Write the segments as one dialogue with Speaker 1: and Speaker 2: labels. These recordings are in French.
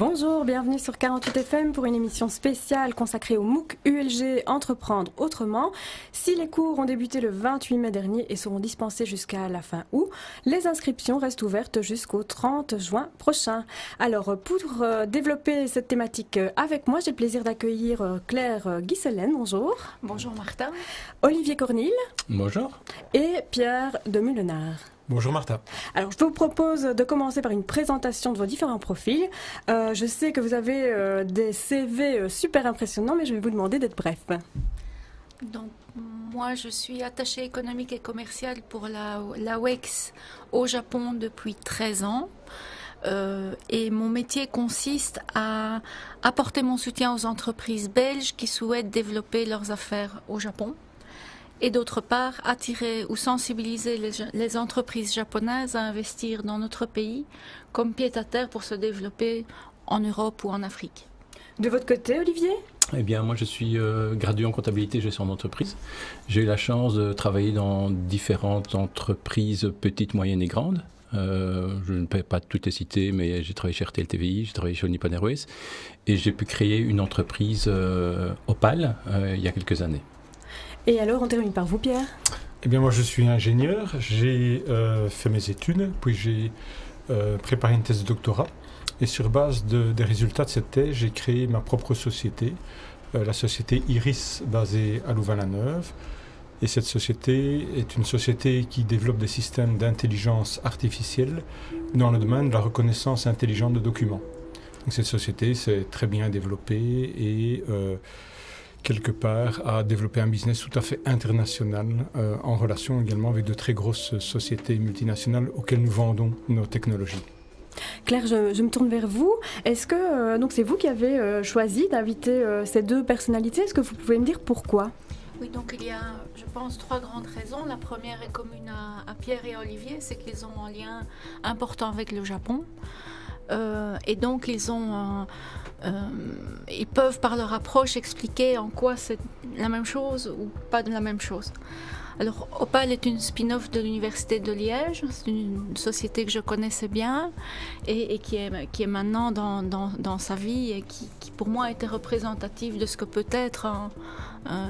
Speaker 1: Bonjour, bienvenue sur 48 FM pour une émission spéciale consacrée au MOOC ULG Entreprendre Autrement. Si les cours ont débuté le 28 mai dernier et seront dispensés jusqu'à la fin août, les inscriptions restent ouvertes jusqu'au 30 juin prochain. Alors, pour développer cette thématique avec moi, j'ai le plaisir d'accueillir Claire Guisselaine, bonjour.
Speaker 2: Bonjour Martin.
Speaker 1: Olivier Cornil.
Speaker 3: Bonjour.
Speaker 1: Et Pierre de Mulenard.
Speaker 3: Bonjour Martha.
Speaker 1: Alors, je vous propose de commencer par une présentation de vos différents profils. Je sais que vous avez des CV super impressionnants, mais je vais vous demander d'être bref.
Speaker 2: Donc, moi, je suis attachée économique et commerciale pour la WEX au Japon depuis 13 ans. Et mon métier consiste à apporter mon soutien aux entreprises belges qui souhaitent développer leurs affaires au Japon. Et d'autre part, attirer ou sensibiliser les entreprises japonaises à investir dans notre pays comme pied-à-terre pour se développer en Europe ou en Afrique.
Speaker 1: De votre côté, Olivier ?
Speaker 3: Eh bien, moi, je suis gradué en comptabilité et gestion d'entreprise. J'ai eu la chance de travailler dans différentes entreprises petites, moyennes et grandes. Je ne peux pas toutes les citer, mais j'ai travaillé chez RTL TVI, j'ai travaillé chez Nippon Airways et j'ai pu créer une entreprise Opal il y a quelques années.
Speaker 1: Et alors, on termine par vous, Pierre ?
Speaker 4: Eh bien, moi, je suis ingénieur. J'ai fait mes études, puis j'ai préparé une thèse de doctorat. Et sur base des résultats de cette thèse, j'ai créé ma propre société, la société Iris, basée à Louvain-la-Neuve. Et cette société est une société qui développe des systèmes d'intelligence artificielle dans le domaine de la reconnaissance intelligente de documents. Donc, cette société s'est très bien développée et quelque part à développer un business tout à fait international en relation également avec de très grosses sociétés multinationales auxquelles nous vendons nos technologies.
Speaker 1: Claire, je me tourne vers vous. Est-ce que donc c'est vous qui avez choisi d'inviter ces deux personnalités ? Est-ce que vous pouvez me dire pourquoi ?
Speaker 2: Oui, donc il y a, je pense, 3 grandes raisons. La première est commune à Pierre et Olivier, c'est qu'ils ont un lien important avec le Japon. Et donc ils peuvent par leur approche expliquer en quoi c'est la même chose ou pas de la même chose. Alors Opal est une spin-off de l'université de Liège, c'est une société que je connaissais bien et qui est maintenant dans sa vie et qui pour moi était représentative de ce que peut être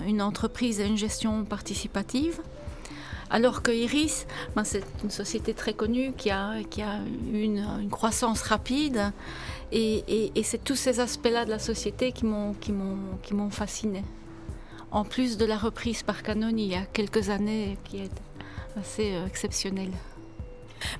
Speaker 2: une entreprise et une gestion participative. Alors que Iris, c'est une société très connue qui a eu une croissance rapide et c'est tous ces aspects-là de la société qui m'ont fascinée. En plus de la reprise par Canon il y a quelques années qui est assez exceptionnelle.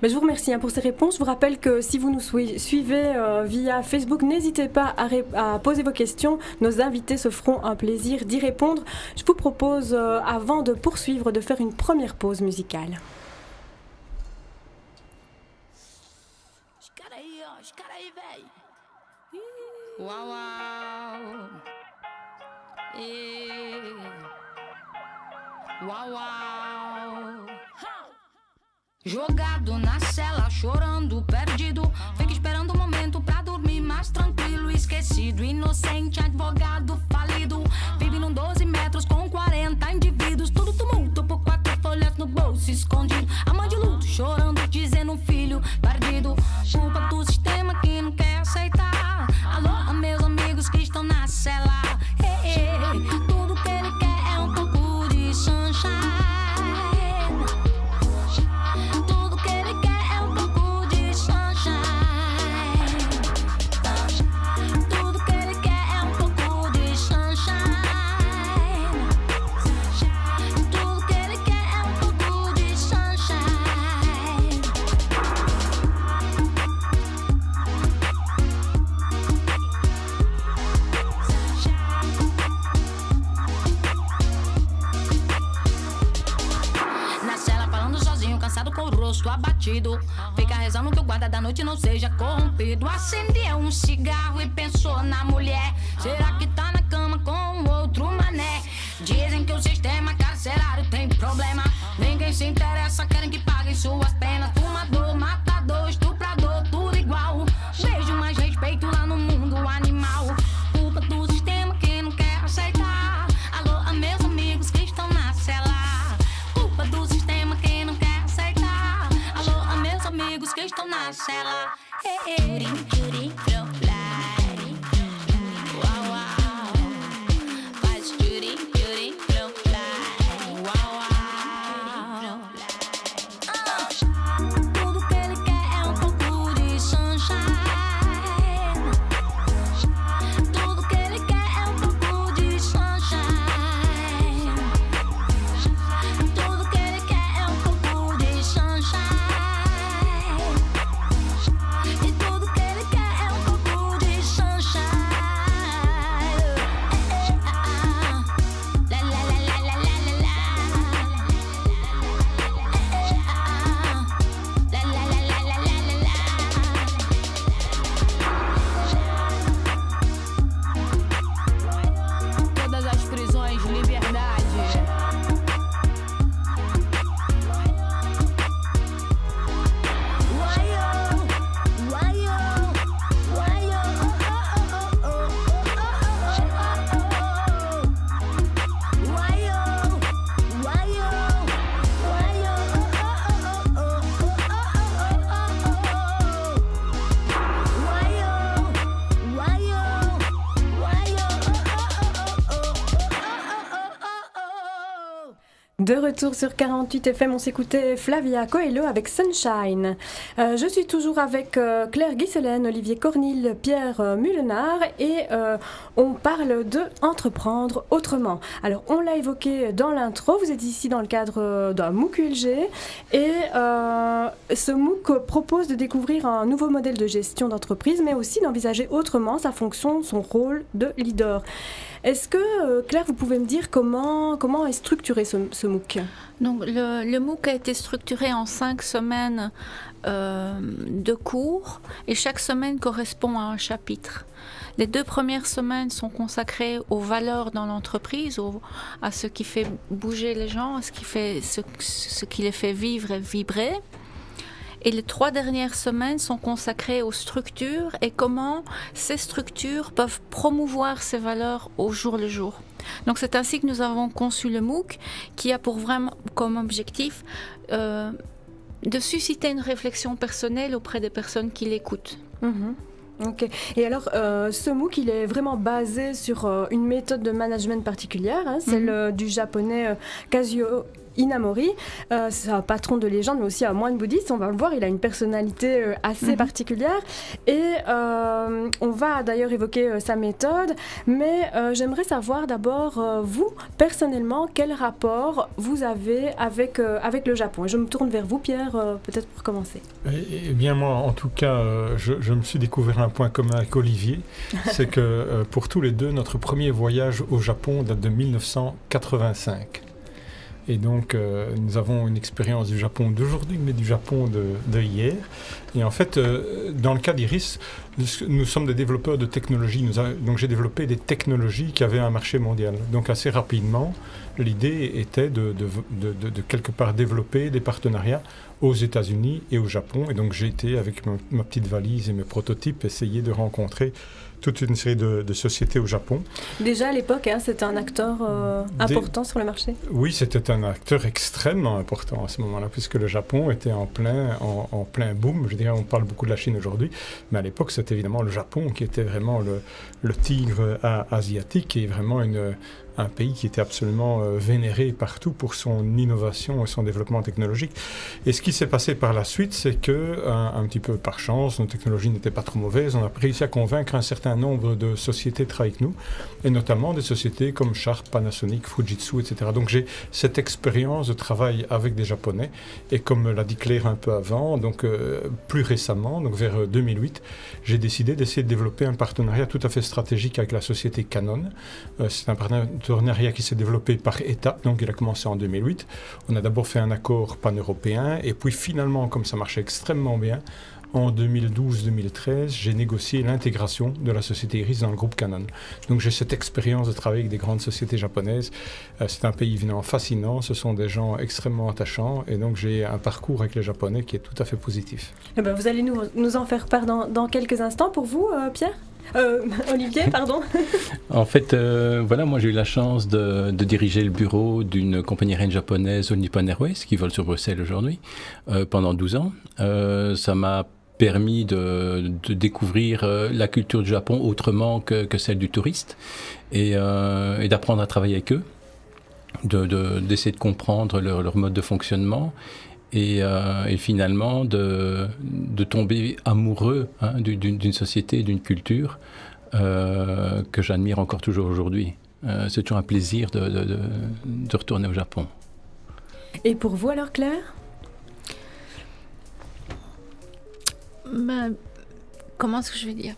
Speaker 1: Je vous remercie pour ces réponses. Je vous rappelle que si vous nous suivez via Facebook, n'hésitez pas à poser vos questions. Nos invités se feront un plaisir d'y répondre. Je vous propose, avant de poursuivre, de faire une première pause musicale.
Speaker 5: Jogado na cela, chorando, perdido. Fico esperando o momento pra dormir mais tranquilo. Esquecido, inocente, advogado falido. Vive num 12 metros com 40 indivíduos. Tudo tumulto por 4 folhas no bolso escondido. A mãe de luto, chorando, dizendo um filho perdido. Culpa do sistema que não quer aceitar. Alô, meus amigos que estão na cela. Tudo que ele quer é um pouco de sunshine. Abatido, fica rezando que o guarda da noite não seja corrompido. Acendeu um cigarro e pensou na mulher. Será que tá na cama com outro mané? Dizem que o sistema carcerário tem problema. Ninguém se interessa, querem que paguem suas penas. Fumador, matador, estuprador, tudo igual. Vejo mais respeito lá no mundo animal. Culpa do sistema que não quer aceitar. Alô, a meus amigos que estão na cela. Culpa do sistema que não quer aceitar. Alô, a meus amigos que estão na cela. Hey, hey.
Speaker 1: De retour sur 48 FM, on s'écoutait Flavia Coelho avec Sunshine. Je suis toujours avec Claire Guisselaine, Olivier Cornil, Pierre Mulenard et on parle de entreprendre autrement. Alors on l'a évoqué dans l'intro, vous êtes ici dans le cadre d'un MOOC ULG et ce MOOC propose de découvrir un nouveau modèle de gestion d'entreprise mais aussi d'envisager autrement sa fonction, son rôle de leader. Est-ce que, Claire, vous pouvez me dire comment est structuré ce MOOC ?
Speaker 2: Donc, le MOOC a été structuré en 5 semaines de cours et chaque semaine correspond à un chapitre. Les 2 premières semaines sont consacrées aux valeurs dans l'entreprise, à ce qui fait bouger les gens, à ce qui les fait vivre et vibrer. Et les 3 dernières semaines sont consacrées aux structures et comment ces structures peuvent promouvoir ces valeurs au jour le jour. Donc c'est ainsi que nous avons conçu le MOOC qui a pour vraiment comme objectif de susciter une réflexion personnelle auprès des personnes qui l'écoutent.
Speaker 1: Ok. Et alors, ce MOOC, il est vraiment basé sur une méthode de management particulière, celle du japonais Kazuo Inamori. C'est un patron de légende, mais aussi un moine bouddhiste. On va le voir, il a une personnalité assez particulière. Et on va d'ailleurs évoquer sa méthode. Mais j'aimerais savoir d'abord, vous, personnellement, quel rapport vous avez avec le Japon. Et je me tourne vers vous, Pierre, peut-être pour commencer.
Speaker 4: Eh bien, moi, en tout cas, je me suis découvert un point commun avec Olivier. C'est que pour tous les deux, notre premier voyage au Japon date de 1985. Et donc, nous avons une expérience du Japon d'aujourd'hui, mais du Japon de hier. Et en fait, dans le cas d'Iris, nous sommes des développeurs de technologies. Donc, j'ai développé des technologies qui avaient un marché mondial. Donc, assez rapidement, l'idée était de quelque part développer des partenariats aux États-Unis et au Japon. Et donc, j'ai été, avec ma petite valise et mes prototypes, essayer de rencontrer toute une série de sociétés au Japon.
Speaker 1: Déjà à l'époque, c'était un acteur important sur le marché.
Speaker 4: Oui, c'était un acteur extrêmement important à ce moment-là, puisque le Japon était en plein boom. Je dirais, on parle beaucoup de la Chine aujourd'hui, mais à l'époque, c'était évidemment le Japon qui était vraiment le tigre asiatique et vraiment un pays qui était absolument vénéré partout pour son innovation et son développement technologique. Et ce qui s'est passé par la suite, c'est que, un petit peu par chance, nos technologies n'étaient pas trop mauvaises, on a réussi à convaincre un certain nombre de sociétés de travailler avec nous, et notamment des sociétés comme Sharp, Panasonic, Fujitsu, etc. Donc j'ai cette expérience de travail avec des Japonais, et comme l'a dit Claire un peu avant, donc plus récemment, donc vers 2008, j'ai décidé d'essayer de développer un partenariat tout à fait stratégique avec la société Canon. C'est un partenariat qui s'est développé par étapes, donc il a commencé en 2008. On a d'abord fait un accord pan-européen, et puis finalement, comme ça marchait extrêmement bien, en 2012-2013, j'ai négocié l'intégration de la société Iris dans le groupe Canon. Donc j'ai cette expérience de travailler avec des grandes sociétés japonaises. C'est un pays évidemment fascinant, ce sont des gens extrêmement attachants, et donc j'ai un parcours avec les Japonais qui est tout à fait positif.
Speaker 1: Eh ben, vous allez nous en faire part dans quelques instants. Pour vous, Pierre ? Olivier, pardon.
Speaker 3: En fait, moi j'ai eu la chance de diriger le bureau d'une compagnie aérienne japonaise, All Nippon Airways, qui vole sur Bruxelles aujourd'hui, pendant 12 ans. Ça m'a permis de découvrir la culture du Japon autrement que celle du touriste et d'apprendre à travailler avec eux, d'essayer de comprendre leur mode de fonctionnement. Et finalement de tomber amoureux d'une société, d'une culture que j'admire encore toujours aujourd'hui. C'est toujours un plaisir de retourner au Japon.
Speaker 1: Et pour vous alors, Claire ?
Speaker 2: Comment est-ce que je vais dire ?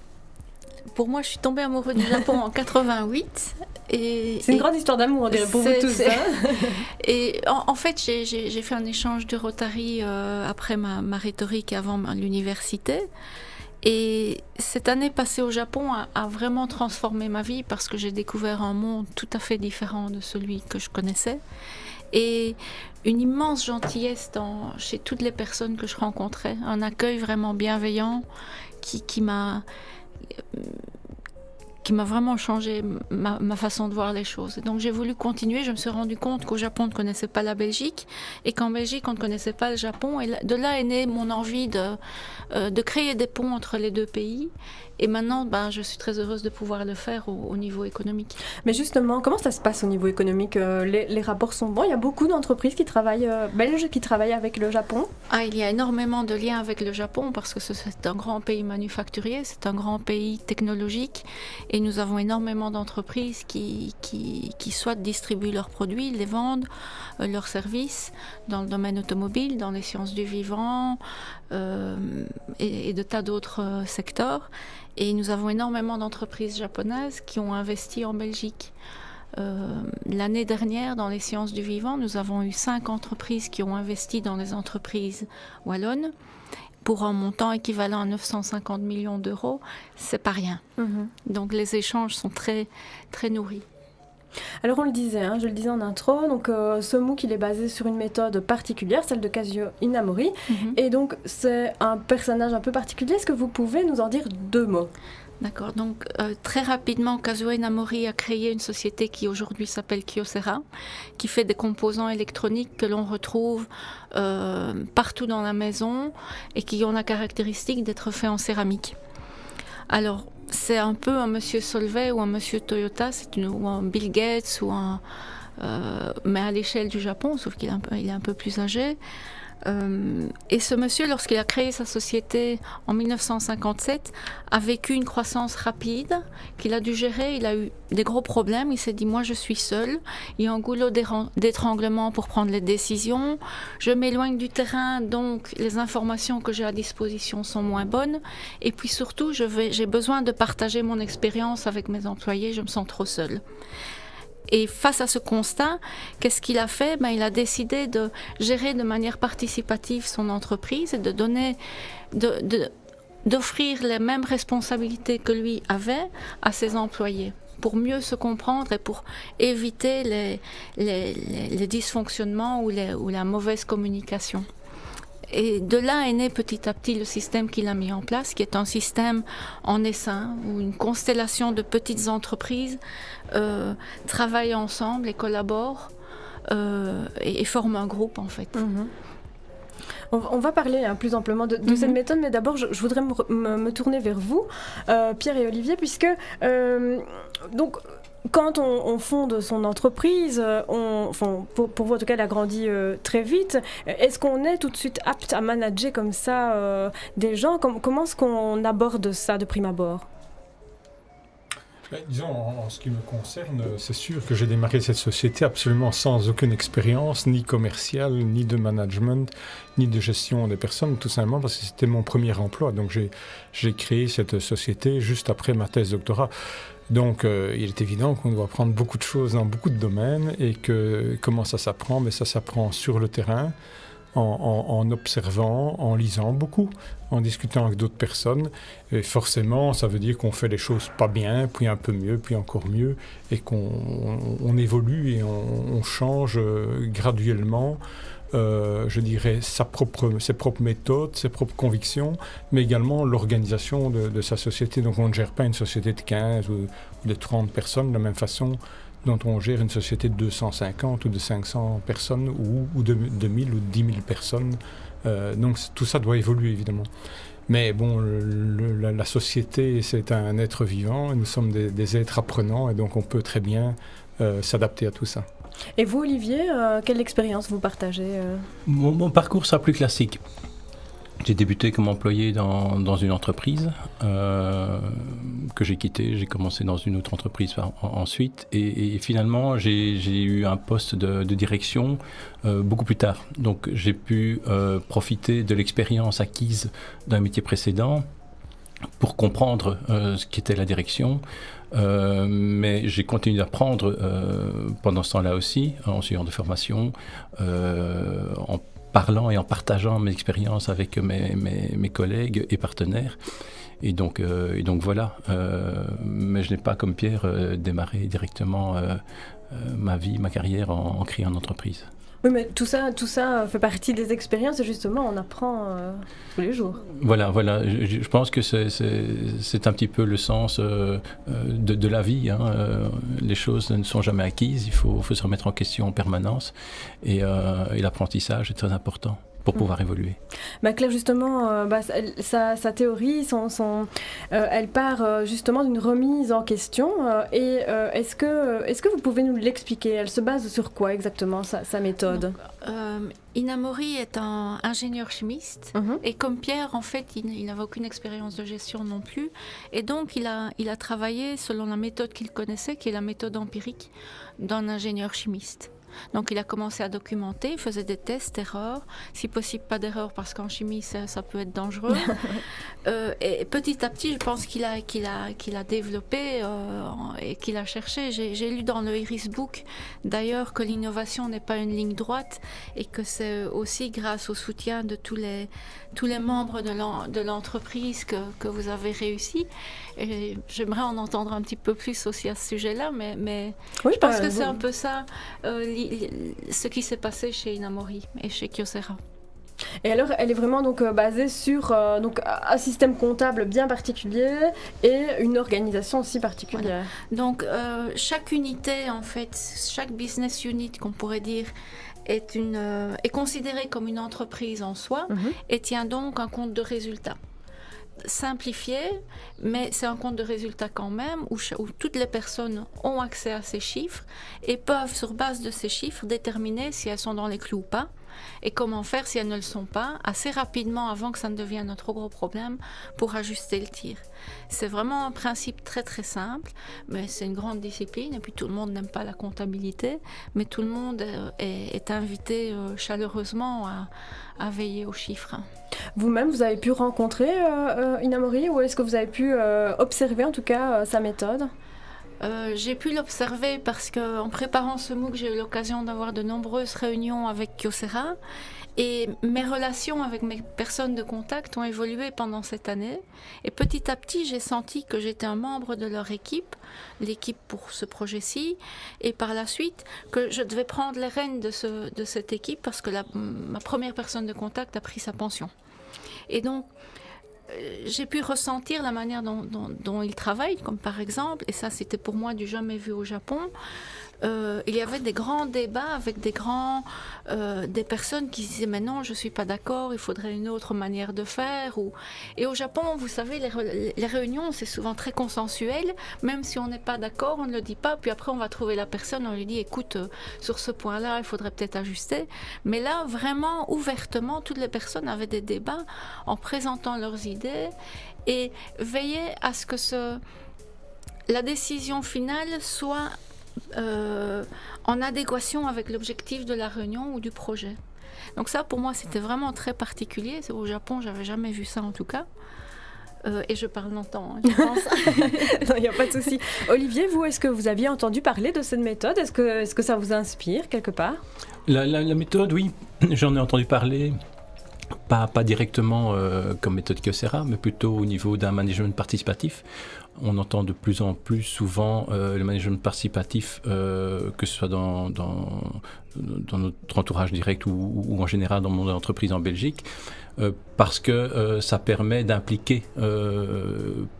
Speaker 2: Pour moi, je suis tombée amoureuse du Japon en 88.
Speaker 1: C'est une grande histoire d'amour, on dirait, pour vous tous.
Speaker 2: Et en fait, j'ai fait un échange de Rotary après ma rhétorique avant l'université. Et cette année passée au Japon a vraiment transformé ma vie parce que j'ai découvert un monde tout à fait différent de celui que je connaissais. Et une immense gentillesse chez toutes les personnes que je rencontrais. Un accueil vraiment bienveillant qui m'a qui m'a vraiment changé ma façon de voir les choses. Et donc j'ai voulu continuer. Je me suis rendu compte qu'au Japon, on ne connaissait pas la Belgique et qu'en Belgique, on ne connaissait pas le Japon. Et de là est née mon envie de créer des ponts entre les deux pays. Et maintenant, je suis très heureuse de pouvoir le faire au niveau économique.
Speaker 1: Mais justement, comment ça se passe au niveau économique ? Les rapports sont bons ? Il y a beaucoup d'entreprises qui travaillent, belges qui travaillent avec le Japon ?
Speaker 2: Il y a énormément de liens avec le Japon parce que c'est un grand pays manufacturier, c'est un grand pays technologique et nous avons énormément d'entreprises qui soit distribuent leurs produits, les vendent, leurs services dans le domaine automobile, dans les sciences du vivant et de tas d'autres secteurs. Et nous avons énormément d'entreprises japonaises qui ont investi en Belgique. L'année dernière, dans les sciences du vivant, nous avons eu 5 entreprises qui ont investi dans les entreprises wallonnes pour un montant équivalent à 950 millions d'euros. C'est pas rien. Donc les échanges sont très, très nourris.
Speaker 1: Alors on le disait, je le disais en intro, donc ce MOOC il est basé sur une méthode particulière, celle de Kazuo Inamori, et donc c'est un personnage un peu particulier. Est-ce que vous pouvez nous en dire 2 mots ?
Speaker 2: D'accord, donc très rapidement, Kazuo Inamori a créé une société qui aujourd'hui s'appelle Kyocera, qui fait des composants électroniques que l'on retrouve partout dans la maison et qui ont la caractéristique d'être faits en céramique. Alors, c'est un peu un monsieur Solvay ou un monsieur Toyota, ou un Bill Gates, mais à l'échelle du Japon, sauf qu'il est un peu plus âgé. Et ce monsieur, lorsqu'il a créé sa société en 1957, a vécu une croissance rapide qu'il a dû gérer. Il a eu des gros problèmes. Il s'est dit, moi je suis seul, il y a un goulot d'étranglement pour prendre les décisions, je m'éloigne du terrain, donc les informations que j'ai à disposition sont moins bonnes, et puis surtout j'ai besoin de partager mon expérience avec mes employés, je me sens trop seul. Et face à ce constat, qu'est-ce qu'il a fait ? Il a décidé de gérer de manière participative son entreprise et d'offrir les mêmes responsabilités que lui avait à ses employés pour mieux se comprendre et pour éviter les dysfonctionnements ou la mauvaise communication. Et de là est né petit à petit le système qu'il a mis en place, qui est un système en essaim, où une constellation de petites entreprises travaillent ensemble et collaborent et forment un groupe en fait.
Speaker 1: On va parler plus amplement de cette méthode, mais d'abord je voudrais me tourner vers vous, Pierre et Olivier, puisque donc quand on fonde son entreprise, pour vous en tout cas, elle a grandi très vite. Est-ce qu'on est tout de suite apte à manager comme ça des gens ? Comment est-ce qu'on aborde ça de prime abord ?
Speaker 4: Disons, en ce qui me concerne, c'est sûr que j'ai démarré cette société absolument sans aucune expérience, ni commerciale, ni de management, ni de gestion des personnes, tout simplement parce que c'était mon premier emploi. Donc j'ai créé cette société juste après ma thèse doctorat. Donc il est évident qu'on doit apprendre beaucoup de choses dans beaucoup de domaines et que comment ça s'apprend ? Mais ça s'apprend sur le terrain, en observant, en lisant beaucoup, en discutant avec d'autres personnes. Et forcément, ça veut dire qu'on fait les choses pas bien, puis un peu mieux, puis encore mieux, et qu'on évolue et on change graduellement, je dirais, ses propres méthodes, ses propres convictions, mais également l'organisation de sa société. Donc on ne gère pas une société de 15 ou de 30 personnes de la même façon dont on gère une société de 250 ou de 500 personnes ou de 1000 ou de 10 000 personnes. Donc tout ça doit évoluer évidemment. Mais bon, la société, c'est un être vivant, et nous sommes des êtres apprenants, et donc on peut très bien s'adapter à tout ça.
Speaker 1: Et vous, Olivier, quelle expérience vous partagez
Speaker 3: Mon parcours sera plus classique. J'ai débuté comme employé dans une entreprise que j'ai quittée. J'ai commencé dans une autre entreprise ensuite. Et finalement, j'ai eu un poste de direction beaucoup plus tard. Donc j'ai pu profiter de l'expérience acquise d'un métier précédent pour comprendre ce qu'était la direction. Mais j'ai continué d'apprendre pendant ce temps-là aussi, en suivant des formations, en parlant et en partageant mes expériences avec mes collègues et partenaires. Et donc voilà. Mais je n'ai pas, comme Pierre, démarré directement ma vie, ma carrière en créant une entreprise.
Speaker 1: Oui, mais tout ça fait partie des expériences et justement, on apprend tous les jours.
Speaker 3: Voilà. Je pense que c'est un petit peu le sens de la vie. Les choses ne sont jamais acquises. Il faut se remettre en question en permanence. Et l'apprentissage est très important pour pouvoir évoluer.
Speaker 1: Claire, justement, sa théorie, elle part justement d'une remise en question. Est-ce que vous pouvez nous l'expliquer? Elle se base sur quoi exactement, sa méthode?
Speaker 2: Inamori est un ingénieur chimiste et comme Pierre, en fait, il n'avait aucune expérience de gestion non plus. Et donc, il a travaillé selon la méthode qu'il connaissait, qui est la méthode empirique d'un ingénieur chimiste. Donc il a commencé à documenter, il faisait des tests, erreurs, si possible pas d'erreurs parce qu'en chimie ça peut être dangereux. Et petit à petit, je pense qu'il a développé et qu'il a cherché. J'ai lu dans le Iris Book d'ailleurs que l'innovation n'est pas une ligne droite et que c'est aussi grâce au soutien de tous les membres de l'entreprise que vous avez réussi. Et j'aimerais en entendre un petit peu plus aussi à ce sujet-là, mais oui, je pense que c'est un peu ça ce qui s'est passé chez Inamori et chez Kyocera.
Speaker 1: Et alors, elle est vraiment donc basée sur un système comptable bien particulier et une organisation aussi particulière.
Speaker 2: Voilà. Donc, chaque unité, en fait, chaque business unit, qu'on pourrait dire, est considérée comme une entreprise en soi et tient donc un compte de résultats. Simplifié, mais c'est un compte de résultats quand même où toutes les personnes ont accès à ces chiffres et peuvent, sur base de ces chiffres, déterminer si elles sont dans les clous ou pas et comment faire si elles ne le sont pas, assez rapidement avant que ça ne devienne un trop gros problème pour ajuster le tir. C'est vraiment un principe très très simple, mais c'est une grande discipline et puis tout le monde n'aime pas la comptabilité, mais tout le monde est invité chaleureusement à veiller aux chiffres.
Speaker 1: Vous-même, vous avez pu rencontrer Inamori ou est-ce que vous avez pu observer en tout cas sa méthode?
Speaker 2: J'ai pu l'observer parce qu'en préparant ce MOOC, j'ai eu l'occasion d'avoir de nombreuses réunions avec Kyocera et mes relations avec mes personnes de contact ont évolué pendant cette année et petit à petit j'ai senti que j'étais un membre de leur équipe, l'équipe pour ce projet-ci, et par la suite que je devais prendre les rênes de cette équipe parce que ma première personne de contact a pris sa pension. Et donc j'ai pu ressentir la manière dont ils travaillent, comme par exemple, et ça c'était pour moi du jamais vu au Japon, il y avait des grands débats avec des personnes qui disaient mais non, je suis pas d'accord, il faudrait une autre manière de faire. Et au Japon, vous savez, les réunions c'est souvent très consensuel, même si on n'est pas d'accord, on ne le dit pas, puis après on va trouver la personne, on lui dit écoute, sur ce point-là, il faudrait peut-être ajuster. Mais là, vraiment, ouvertement, toutes les personnes avaient des débats en présentant leurs idées et veillaient à ce que la décision finale soit en adéquation avec l'objectif de la réunion ou du projet. Donc ça, pour moi, c'était vraiment très particulier. Au Japon, j'avais jamais vu ça en tout cas. Et je parle longtemps, je pense.
Speaker 1: Non, il n'y a pas de souci. Olivier, vous, est-ce que vous aviez entendu parler de cette méthode? Est-ce que ça vous inspire quelque part?
Speaker 3: La méthode, oui, j'en ai entendu parler. Pas directement comme méthode Kyocera, mais plutôt au niveau d'un management participatif. On entend de plus en plus souvent le management participatif, que ce soit dans notre entourage direct ou en général dans le monde de l'entreprise en Belgique, parce que ça permet d'impliquer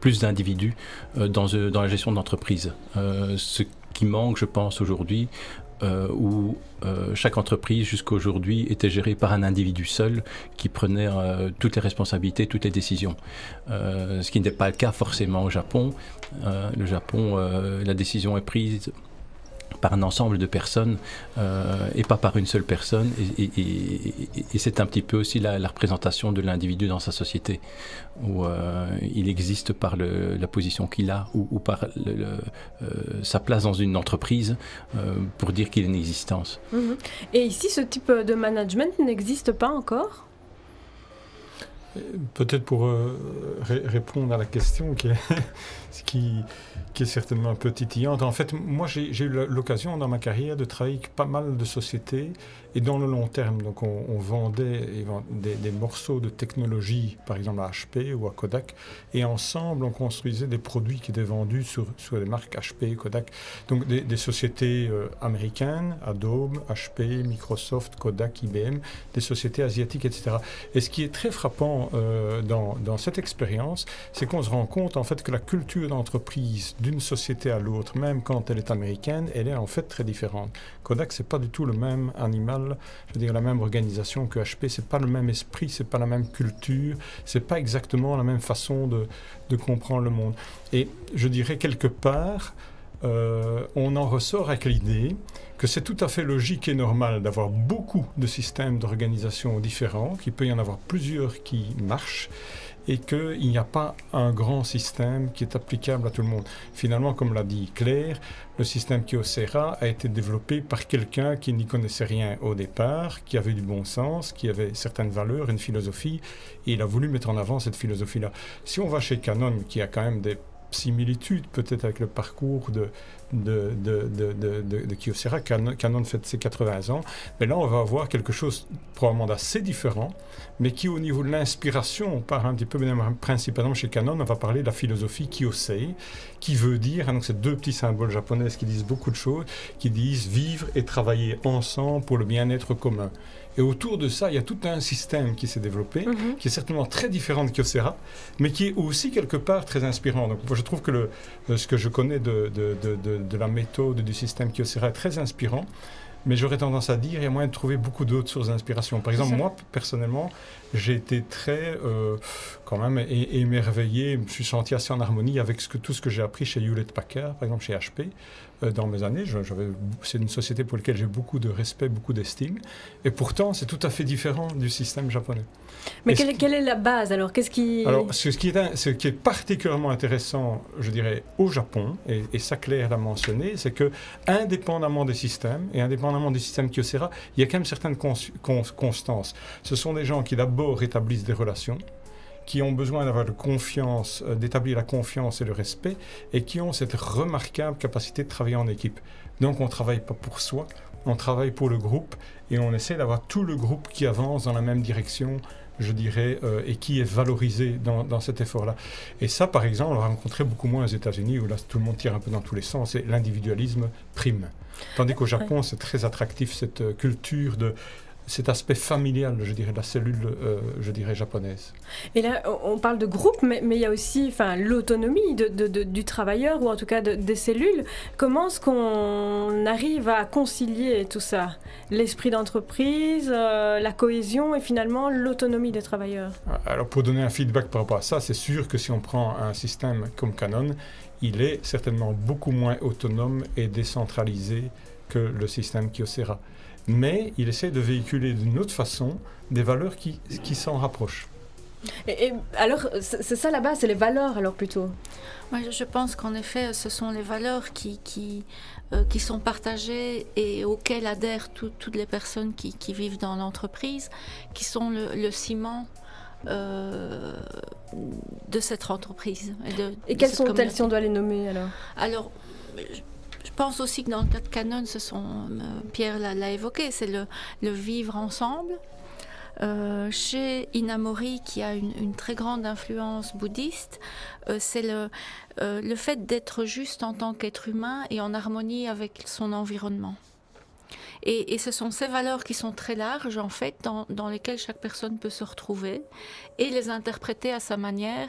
Speaker 3: plus d'individus dans la gestion de l'entreprise. Ce qui manque, je pense, aujourd'hui, où chaque entreprise jusqu'à aujourd'hui était gérée par un individu seul qui prenait toutes les responsabilités, toutes les décisions. Ce qui n'est pas le cas forcément au Japon. Le Japon, la décision est prise par un ensemble de personnes et pas par une seule personne. Et c'est un petit peu aussi la représentation de l'individu dans sa société, où il existe par la position qu'il a ou par sa place dans une entreprise pour dire qu'il a une existence.
Speaker 1: Et ici, ce type de management n'existe pas encore ?
Speaker 4: Peut-être pour répondre à la question qui est certainement un peu titillante. En fait, moi, j'ai eu l'occasion dans ma carrière de travailler avec pas mal de sociétés et dans le long terme. Donc, on vendait des morceaux de technologie, par exemple à HP ou à Kodak, et ensemble, on construisait des produits qui étaient vendus sur les marques HP, Kodak. Donc, des sociétés américaines, Adobe, HP, Microsoft, Kodak, IBM, des sociétés asiatiques, etc. Et ce qui est très frappant dans cette expérience, c'est qu'on se rend compte en fait que la culture d'entreprise d'une société à l'autre, même quand elle est américaine, elle est en fait très différente. Kodak, c'est pas du tout le même animal, je veux dire la même organisation que HP, c'est pas le même esprit, c'est pas la même culture, c'est pas exactement la même façon de comprendre le monde. Et je dirais quelque part, on en ressort avec l'idée que c'est tout à fait logique et normal d'avoir beaucoup de systèmes d'organisation différents, qu'il peut y en avoir plusieurs qui marchent, et qu'il n'y a pas un grand système qui est applicable à tout le monde. Finalement, comme l'a dit Claire, le système Kyocera a été développé par quelqu'un qui n'y connaissait rien au départ, qui avait du bon sens, qui avait certaines valeurs, une philosophie, et il a voulu mettre en avant cette philosophie-là. Si on va chez Canon, qui a quand même des similitudes peut-être avec le parcours de Kyocera, Canon fête ses 80 ans, mais là on va avoir quelque chose probablement d'assez différent, mais qui au niveau de l'inspiration part un petit peu, principalement chez Canon, on va parler de la philosophie Kyosei, qui veut dire, donc c'est deux petits symboles japonais qui disent beaucoup de choses, qui disent vivre et travailler ensemble pour le bien-être commun. Et autour de ça, il y a tout un système qui s'est développé, qui est certainement très différent de Kyocera, mais qui est aussi quelque part très inspirant. Donc je trouve que ce que je connais de la méthode du système Kyocera est très inspirant, mais j'aurais tendance à dire qu'il y a moyen de trouver beaucoup d'autres sources d'inspiration. Par exemple, moi, personnellement, j'ai été très, quand même, émerveillé, je me suis senti assez en harmonie avec tout ce que j'ai appris chez Hewlett-Packard, par exemple chez HP, dans mes années. C'est une société pour laquelle j'ai beaucoup de respect, beaucoup d'estime, et pourtant, c'est tout à fait différent du système japonais.
Speaker 1: Mais quelle est la base alors ?
Speaker 4: Alors, ce qui est particulièrement intéressant, je dirais, au Japon, et ça Claire l'a mentionné, c'est que, indépendamment des systèmes, et indépendamment du système Kyocera, il y a quand même certaines constances. Ce sont des gens qui d'abord établissent des relations, qui ont besoin d'avoir de confiance, d'établir la confiance et le respect, et qui ont cette remarquable capacité de travailler en équipe. Donc on ne travaille pas pour soi, on travaille pour le groupe, et on essaie d'avoir tout le groupe qui avance dans la même direction, je dirais, et qui est valorisé dans cet effort-là. Et ça, par exemple, on l'a rencontré beaucoup moins aux États-Unis, où là, tout le monde tire un peu dans tous les sens, et l'individualisme prime. Tandis qu'au Japon, c'est très attractif, cette culture cet aspect familial, je dirais, de la cellule, je dirais, japonaise.
Speaker 1: Et là, on parle de groupe, mais il y a aussi l'autonomie du travailleur, ou en tout cas des cellules. Comment est-ce qu'on arrive à concilier tout ça ? L'esprit d'entreprise, la cohésion et finalement l'autonomie des travailleurs.
Speaker 4: Alors, pour donner un feedback par rapport à ça, c'est sûr que si on prend un système comme Canon, il est certainement beaucoup moins autonome et décentralisé que le système Kyocera. Mais il essaie de véhiculer d'une autre façon des valeurs qui s'en rapprochent.
Speaker 1: Et alors, c'est ça là-bas, c'est les valeurs alors plutôt ?
Speaker 2: Moi, je pense qu'en effet, ce sont les valeurs qui sont partagées et auxquelles adhèrent toutes les personnes qui vivent dans l'entreprise, qui sont le ciment de cette entreprise.
Speaker 1: Et quelles sont-elles si on doit les nommer alors ?
Speaker 2: Alors, je pense aussi que dans le cas de Canon, Pierre l'a évoqué, c'est le vivre ensemble. Chez Inamori, qui a une très grande influence bouddhiste, c'est le fait d'être juste en tant qu'être humain et en harmonie avec son environnement. Et ce sont ces valeurs qui sont très larges, en fait, dans lesquelles chaque personne peut se retrouver et les interpréter à sa manière,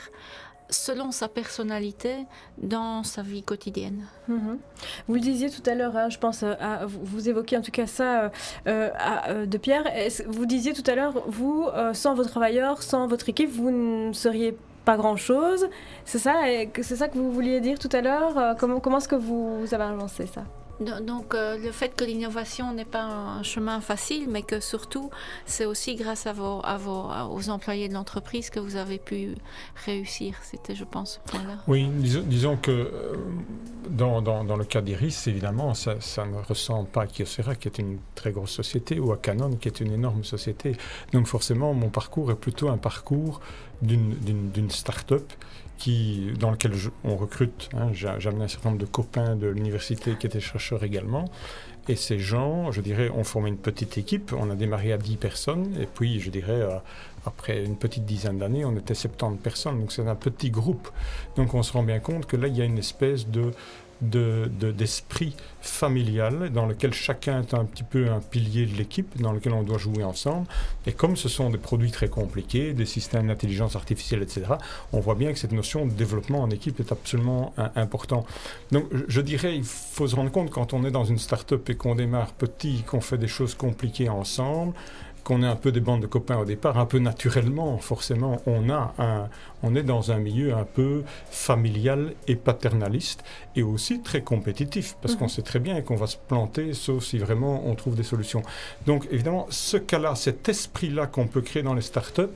Speaker 2: selon sa personnalité, dans sa vie quotidienne.
Speaker 1: Vous le disiez tout à l'heure, je pense, vous évoquiez en tout cas ça de Pierre. Vous disiez tout à l'heure, vous, sans vos travailleurs, sans votre équipe, vous ne seriez pas grand-chose. C'est ça que vous vouliez dire tout à l'heure ? Comment est-ce que vous avez avancé ça ?
Speaker 2: Donc le fait que l'innovation n'est pas un chemin facile, mais que surtout c'est aussi grâce aux employés de l'entreprise que vous avez pu réussir. C'était, je pense, ce point-là.
Speaker 4: Oui, disons que dans le cas d'Iris, évidemment, ça ne ressemble pas à Kyocera, qui est une très grosse société, ou à Canon, qui est une énorme société. Donc forcément, mon parcours est plutôt un parcours d'une start-up dans lequel on recrute. J'ai amené un certain nombre de copains de l'université qui étaient chercheurs également. Et ces gens, je dirais, ont formé une petite équipe. On a démarré à 10 personnes. Et puis, je dirais, après une petite dizaine d'années, on était 70 personnes. Donc, c'est un petit groupe. Donc, on se rend bien compte que là, il y a une espèce d'esprit familial dans lequel chacun est un petit peu un pilier de l'équipe, dans lequel on doit jouer ensemble. Et comme ce sont des produits très compliqués, des systèmes d'intelligence artificielle, etc., on voit bien que cette notion de développement en équipe est absolument important. Donc je dirais, il faut se rendre compte quand on est dans une start-up et qu'on démarre petit, qu'on fait des choses compliquées ensemble, qu'on est un peu des bandes de copains au départ, un peu naturellement, forcément, on est dans un milieu un peu familial et paternaliste, et aussi très compétitif, parce qu'on sait très bien qu'on va se planter, sauf si vraiment on trouve des solutions. Donc évidemment, ce cas-là, cet esprit-là qu'on peut créer dans les startups,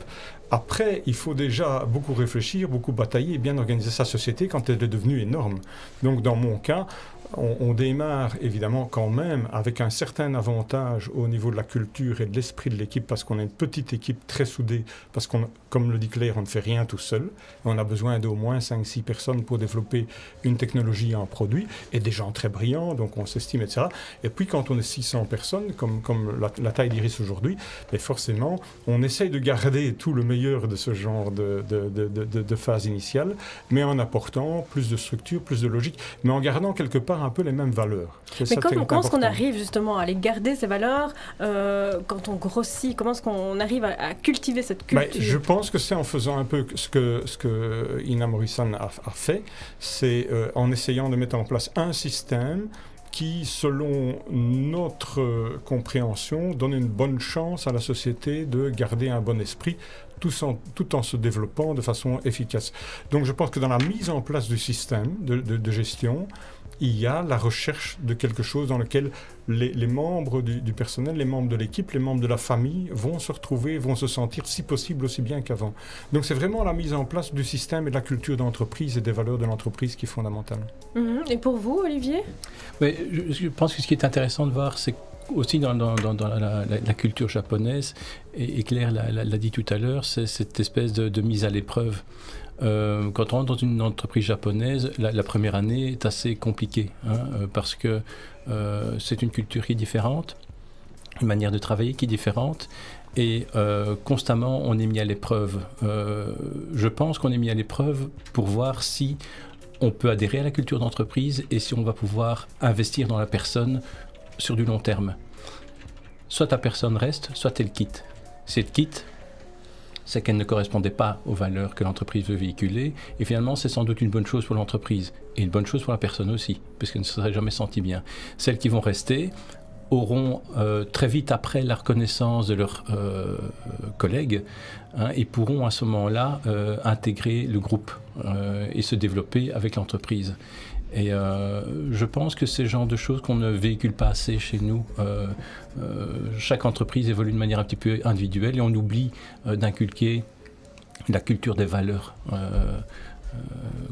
Speaker 4: après, il faut déjà beaucoup réfléchir, beaucoup batailler et bien organiser sa société quand elle est devenue énorme. Donc dans mon cas, on démarre évidemment quand même avec un certain avantage au niveau de la culture et de l'esprit de l'équipe, parce qu'on a une petite équipe très soudée, parce qu'on, comme le dit Claire, on ne fait rien tout seul. On a besoin d'au moins 5-6 personnes pour développer une technologie, un produit, et des gens très brillants, donc on s'estime, etc. Et puis quand on est 600 personnes, comme la taille d'Iris aujourd'hui, ben forcément, on essaye de garder tout le meilleur de ce genre de phase initiale, mais en apportant plus de structure, plus de logique, mais en gardant quelque part un peu les mêmes valeurs.
Speaker 1: Mais comment est-ce qu'on arrive justement à les garder, ces valeurs, quand on grossit? Comment est-ce qu'on arrive à cultiver cette culture?
Speaker 4: Je pense que c'est en faisant un peu ce que Ina Morrison a fait, c'est en essayant de mettre en place un système qui, selon notre compréhension, donne une bonne chance à la société de garder un bon esprit, tout en se développant de façon efficace. Donc je pense que dans la mise en place du système de gestion, il y a la recherche de quelque chose dans lequel les membres du personnel, les membres de l'équipe, les membres de la famille vont se retrouver, vont se sentir si possible aussi bien qu'avant. Donc c'est vraiment la mise en place du système et de la culture d'entreprise et des valeurs de l'entreprise qui est fondamentale.
Speaker 1: Et pour vous, Olivier?
Speaker 3: Oui, je pense que ce qui est intéressant de voir, c'est aussi dans la culture japonaise, et Claire l'a dit tout à l'heure, c'est cette espèce de mise à l'épreuve. Quand on rentre dans une entreprise japonaise, la première année est assez compliquée, parce que c'est une culture qui est différente, une manière de travailler qui est différente, et constamment on est mis à l'épreuve. Je pense qu'on est mis à l'épreuve pour voir si on peut adhérer à la culture d'entreprise et si on va pouvoir investir dans la personne sur du long terme. Soit ta personne reste, soit elle quitte. Si elle quitte, c'est qu'elle ne correspondait pas aux valeurs que l'entreprise veut véhiculer. Et finalement, c'est sans doute une bonne chose pour l'entreprise. Et une bonne chose pour la personne aussi, puisqu'elle ne se serait jamais sentie bien. Celles qui vont rester auront très vite après la reconnaissance de leurs collègues, et pourront à ce moment-là intégrer le groupe et se développer avec l'entreprise. Et je pense que c'est le genre de choses qu'on ne véhicule pas assez chez nous. Chaque entreprise évolue de manière un petit peu individuelle et on oublie d'inculquer la culture des valeurs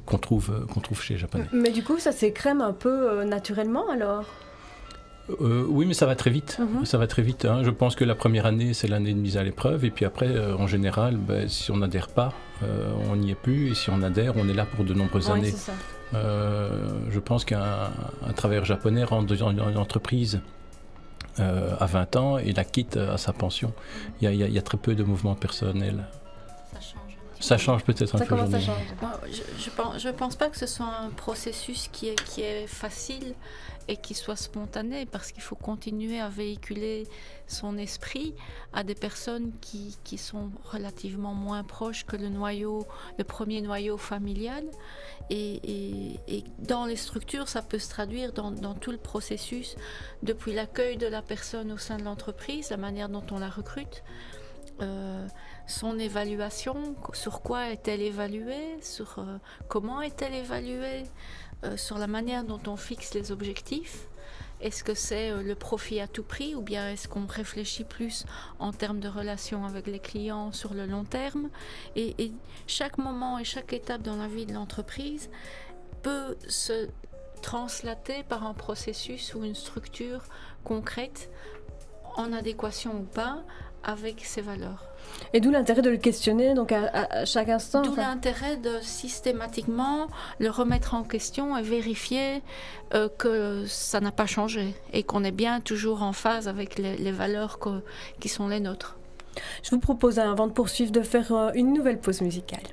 Speaker 3: qu'on trouve chez les Japonais.
Speaker 1: Mais du coup, ça s'écrème un peu naturellement alors?
Speaker 3: Oui, mais ça va très vite. Ça va très vite. Je pense que la première année, c'est l'année de mise à l'épreuve. Et puis après, en général, si on n'adhère pas, on n'y est plus. Et si on adhère, on est là pour de nombreuses années.
Speaker 1: C'est ça.
Speaker 3: Je pense qu'un travailleur japonais rentre dans une entreprise à 20 ans et la quitte à sa pension. Il y a très peu de mouvements personnels. Ça change peut-être un peu.
Speaker 1: Comment ça change?
Speaker 2: Je pense pas que ce soit un processus qui est facile et qui soit spontané, parce qu'il faut continuer à véhiculer son esprit à des personnes qui sont relativement moins proches que le premier noyau familial. Et dans les structures, ça peut se traduire dans tout le processus, depuis l'accueil de la personne au sein de l'entreprise, la manière dont on la recrute, son évaluation, sur quoi est-elle évaluée, sur comment est-elle évaluée, sur la manière dont on fixe les objectifs, Est-ce que c'est le profit à tout prix ou bien est-ce qu'on réfléchit plus en termes de relation avec les clients sur le long terme et chaque moment et chaque étape dans la vie de l'entreprise peut se translater par un processus ou une structure concrète en adéquation ou pas avec ses valeurs.
Speaker 1: Et d'où l'intérêt de le questionner donc à chaque instant.
Speaker 2: D'où l'intérêt de systématiquement le remettre en question et vérifier que ça n'a pas changé et qu'on est bien toujours en phase avec les valeurs qui sont les nôtres.
Speaker 1: Je vous propose, avant de poursuivre, de faire une nouvelle pause musicale.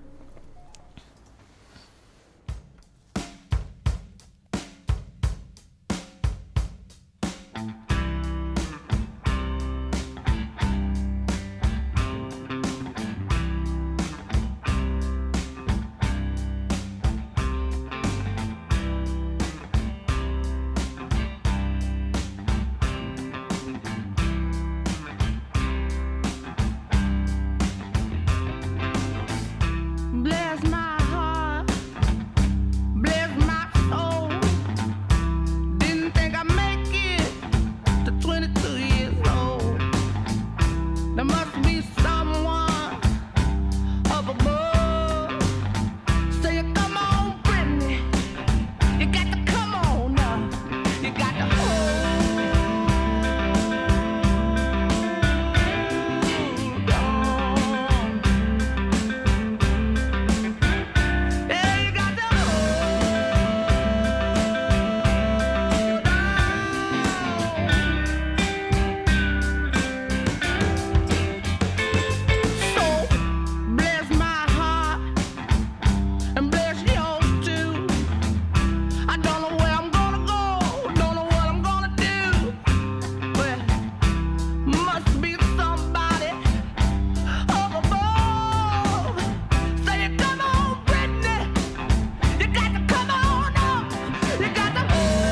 Speaker 5: Bless my heart, bless my soul. Didn't think I'd make it to 22 years old. There must be someone up above. Say, come on, Brittany, you got to come on now. You got to hold on. Yeah, you got to hold on. So bless my heart and bless yours too. I don't know where I'm gonna go, don't know what I'm gonna do, but must be somebody up above. Say, come on, Brittany, you got to come on up. You got to hold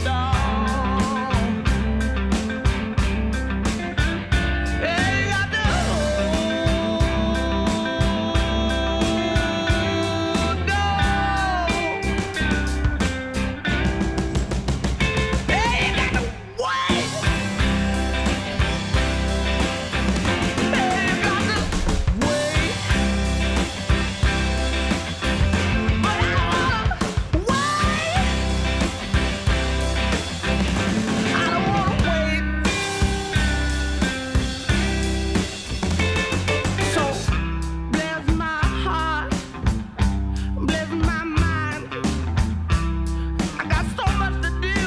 Speaker 5: on. Yeah, you got to hold on. Yeah, you got to wait. Yeah, you got to wait. But I don't wanna wait. I don't wanna wait. So bless my heart, bless my mind. I got so much to do,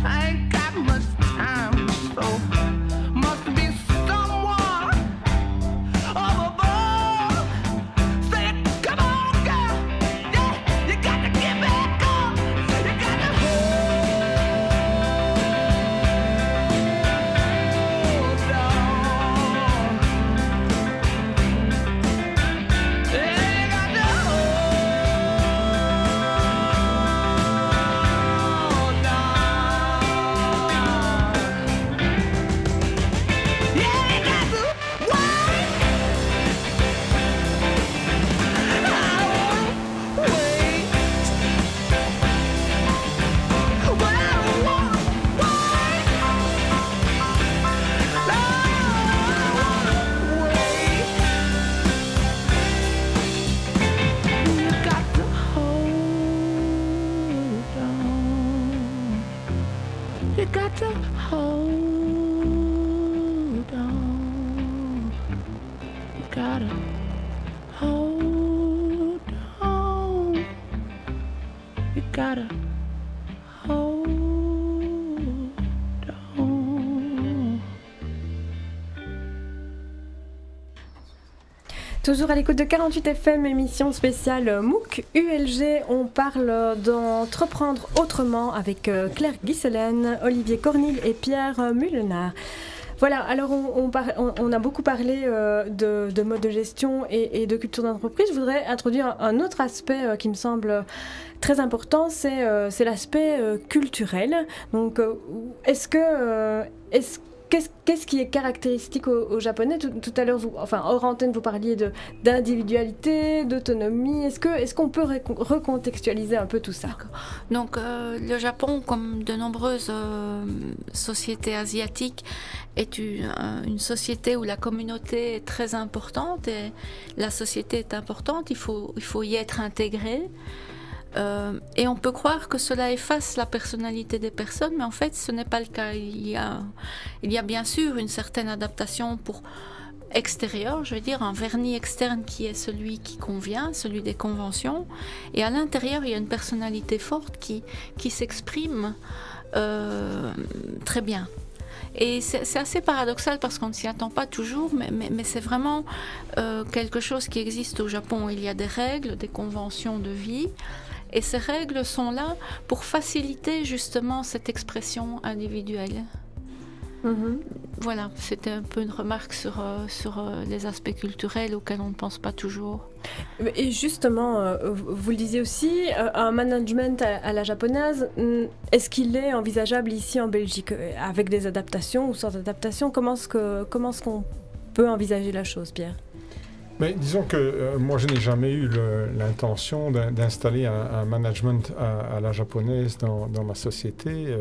Speaker 5: I ain't got much time. So must be someone up above. Say, come on, girl, yeah, you got to get back up. You got to hold on. Yeah, you got to hold on. Yeah, you got to wait. I don't wanna wait. But I don't wanna wait. No, I don't wanna wait. You got to hold on. You got to hold on. You gotta hold on. You gotta hold on.
Speaker 1: Toujours à l'écoute de 48 FM, émission spéciale MOOC ULG. On parle d'entreprendre autrement avec Claire Guisselaine, Olivier Cornil et Pierre Mullenard. Voilà, alors on a beaucoup parlé de mode de gestion et de culture d'entreprise. Je voudrais introduire un autre aspect qui me semble très important, c'est l'aspect culturel. Donc, est-ce qu'est-ce qui est caractéristique aux Japonais? Tout à l'heure, hors antenne, vous parliez d'individualité, d'autonomie. Est-ce qu'on peut recontextualiser un peu tout ça?
Speaker 2: Donc, le Japon, comme de nombreuses sociétés asiatiques, est une société où la communauté est très importante et la société est importante. Il faut y être intégré. Et on peut croire que cela efface la personnalité des personnes, mais en fait ce n'est pas le cas. Il y a bien sûr une certaine adaptation pour extérieur, je veux dire un vernis externe qui est celui qui convient, celui des conventions, et à l'intérieur il y a une personnalité forte qui s'exprime très bien. Et c'est assez paradoxal parce qu'on ne s'y attend pas toujours, mais c'est vraiment quelque chose qui existe au Japon. Il y a des règles, des conventions de vie. Et ces règles sont là pour faciliter justement cette expression individuelle. Voilà, c'était un peu une remarque sur les aspects culturels auxquels on ne pense pas toujours.
Speaker 1: Et justement, vous le disiez aussi, un management à la japonaise, est-ce qu'il est envisageable ici en Belgique, avec des adaptations ou sans adaptation? Comment est-ce qu'on peut envisager la chose, Pierre?
Speaker 4: Mais disons que moi je n'ai jamais eu l'intention d'installer un management à la japonaise dans ma société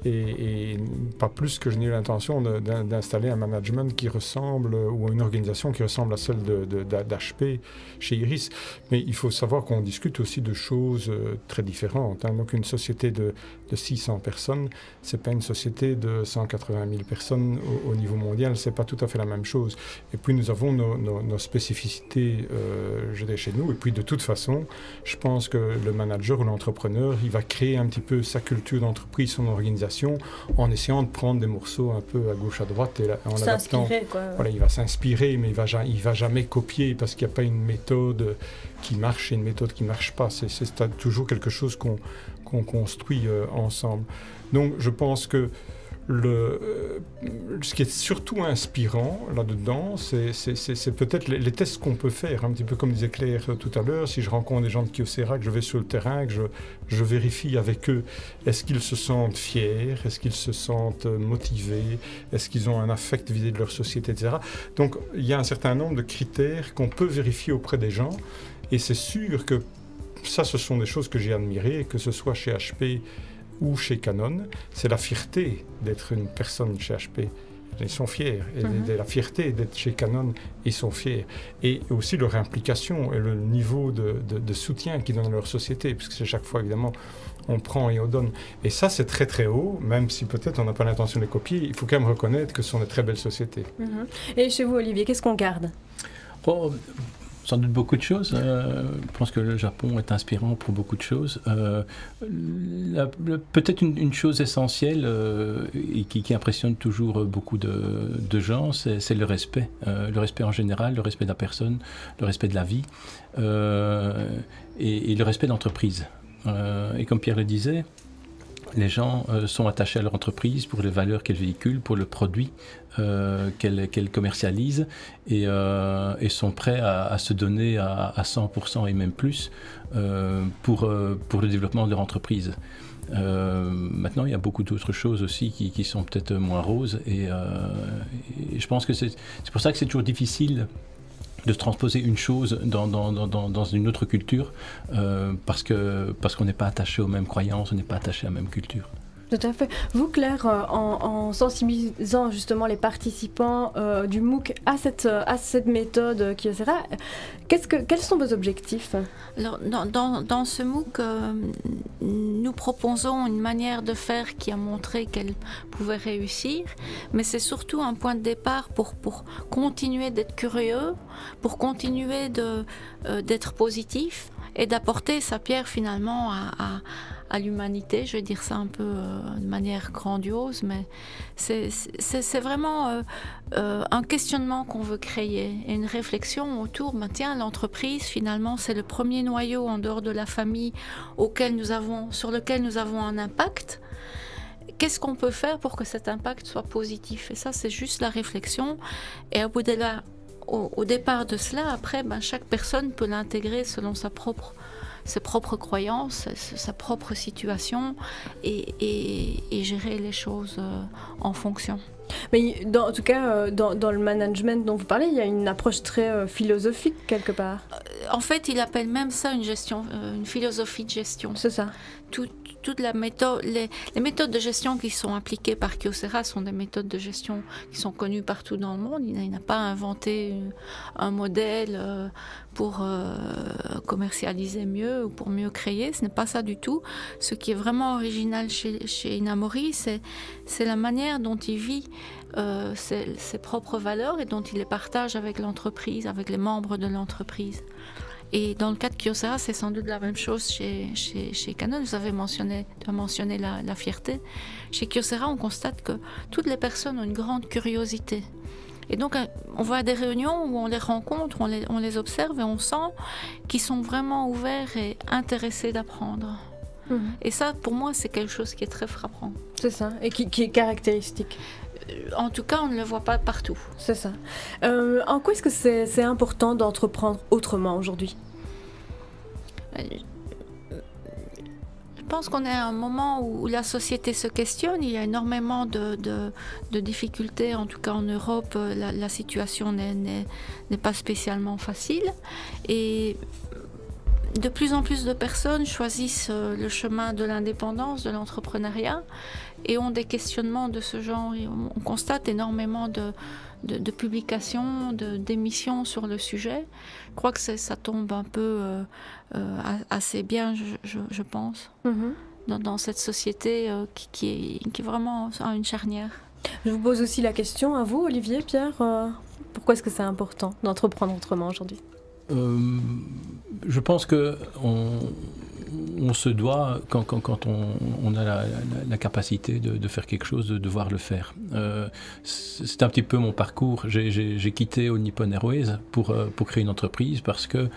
Speaker 4: et pas plus que je n'ai eu l'intention d'installer un management qui ressemble ou une organisation qui ressemble à celle d'HP chez Iris. Mais il faut savoir qu'on discute aussi de choses très différentes. Donc une société de 600 personnes, c'est pas une société de 180 000 personnes au niveau mondial, c'est pas tout à fait la même chose. Et puis nous avons nos spécificités je dirais, chez nous. Et puis de toute façon, je pense que le manager ou l'entrepreneur, il va créer un petit peu sa culture d'entreprise, son organisation, en essayant de prendre des morceaux un peu à gauche à droite et en l'adaptant. Voilà, il va s'inspirer, mais il va jamais copier parce qu'il n'y a pas une méthode qui marche et une méthode qui marche pas. C'est toujours quelque chose qu'on construit ensemble. Donc je pense que ce qui est surtout inspirant là-dedans, c'est peut-être les tests qu'on peut faire, un petit peu comme disait Claire tout à l'heure. Si je rencontre des gens de Kyocera, que je vais sur le terrain, que je vérifie avec eux, est-ce qu'ils se sentent fiers, est-ce qu'ils se sentent motivés, est-ce qu'ils ont un affect vis-à-vis de leur société, etc. Donc il y a un certain nombre de critères qu'on peut vérifier auprès des gens, et c'est sûr que ça, ce sont des choses que j'ai admirées, que ce soit chez HP ou chez Canon, c'est la fierté d'être une personne chez HP. Ils sont fiers. Et la fierté d'être chez Canon, ils sont fiers. Et aussi leur implication et le niveau de soutien qu'ils donnent à leur société, puisque c'est chaque fois, évidemment, on prend et on donne. Et ça, c'est très très haut, même si peut-être on n'a pas l'intention de les copier. Il faut quand même reconnaître que ce sont de très belles sociétés.
Speaker 1: Et chez vous, Olivier, qu'est-ce qu'on garde?
Speaker 3: Sans doute beaucoup de choses. Je pense que le Japon est inspirant pour beaucoup de choses. Peut-être une chose essentielle et qui impressionne toujours beaucoup de gens, c'est le respect. Le respect en général, le respect de la personne, le respect de la vie et le respect d'entreprise. Et comme Pierre le disait, les gens sont attachés à leur entreprise pour les valeurs qu'elle véhicule, pour le produit qu'elle commercialise et sont prêts à se donner à 100% et même plus pour le développement de leur entreprise. Maintenant, il y a beaucoup d'autres choses aussi qui sont peut-être moins roses et je pense que c'est pour ça que c'est toujours difficile de transposer une chose dans une autre culture parce qu'on n'est pas attaché aux mêmes croyances, on n'est pas attaché à la même culture.
Speaker 1: Tout à fait. Vous, Claire, en sensibilisant justement les participants du MOOC à cette méthode Kyocera, quels sont vos objectifs?
Speaker 2: Alors, dans ce MOOC, nous proposons une manière de faire qui a montré qu'elle pouvait réussir, mais c'est surtout un point de départ pour continuer d'être curieux, pour continuer d'être positif et d'apporter sa pierre finalement à l'humanité. Je vais dire ça un peu de manière grandiose, mais c'est vraiment un questionnement qu'on veut créer et une réflexion autour, tiens, l'entreprise finalement c'est le premier noyau en dehors de la famille sur lequel nous avons un impact. Qu'est-ce qu'on peut faire pour que cet impact soit positif? Et ça, c'est juste la réflexion. Et au départ de cela, après, chaque personne peut l'intégrer selon ses propres croyances, sa propre situation et gérer les choses en fonction.
Speaker 1: Mais en tout cas, dans le management dont vous parlez, il y a une approche très philosophique quelque part.
Speaker 2: En fait, il appelle même ça une gestion, une philosophie de gestion.
Speaker 1: C'est ça.
Speaker 2: Toute la méthode, les méthodes de gestion qui sont appliquées par Kyocera sont des méthodes de gestion qui sont connues partout dans le monde. Il n'a pas inventé un modèle pour commercialiser mieux ou pour mieux créer. Ce n'est pas ça du tout. Ce qui est vraiment original chez Inamori, c'est la manière dont il vit ses propres valeurs et dont il les partage avec l'entreprise, avec les membres de l'entreprise. Et dans le cas de Kyocera, c'est sans doute la même chose chez Canon. Vous avez mentionné la fierté. Chez Kyocera, on constate que toutes les personnes ont une grande curiosité. Et donc, on va à des réunions où on les rencontre, on les observe et on sent qu'ils sont vraiment ouverts et intéressés d'apprendre. Et ça, pour moi, c'est quelque chose qui est très frappant.
Speaker 1: C'est ça, et qui est caractéristique.
Speaker 2: En tout cas, on ne le voit pas partout.
Speaker 1: C'est ça. En quoi est-ce que c'est important d'entreprendre autrement aujourd'hui ?
Speaker 2: Je pense qu'on est à un moment où la société se questionne. Il y a énormément de difficultés, en tout cas en Europe, la situation n'est pas spécialement facile. Et de plus en plus de personnes choisissent le chemin de l'indépendance, de l'entrepreneuriat, et ont des questionnements de ce genre. Et on constate énormément de publications, d'émissions sur le sujet. Je crois que ça tombe un peu assez bien, je pense, dans cette société qui est vraiment à une charnière.
Speaker 1: Je vous pose aussi la question à vous, Olivier, Pierre. Pourquoi est-ce que c'est important d'entreprendre autrement aujourd'hui ?
Speaker 3: Je pense que on se doit, quand on a la capacité de faire quelque chose, de devoir le faire. C'est un petit peu mon parcours. J'ai quitté All Nippon Airways pour créer une entreprise parce que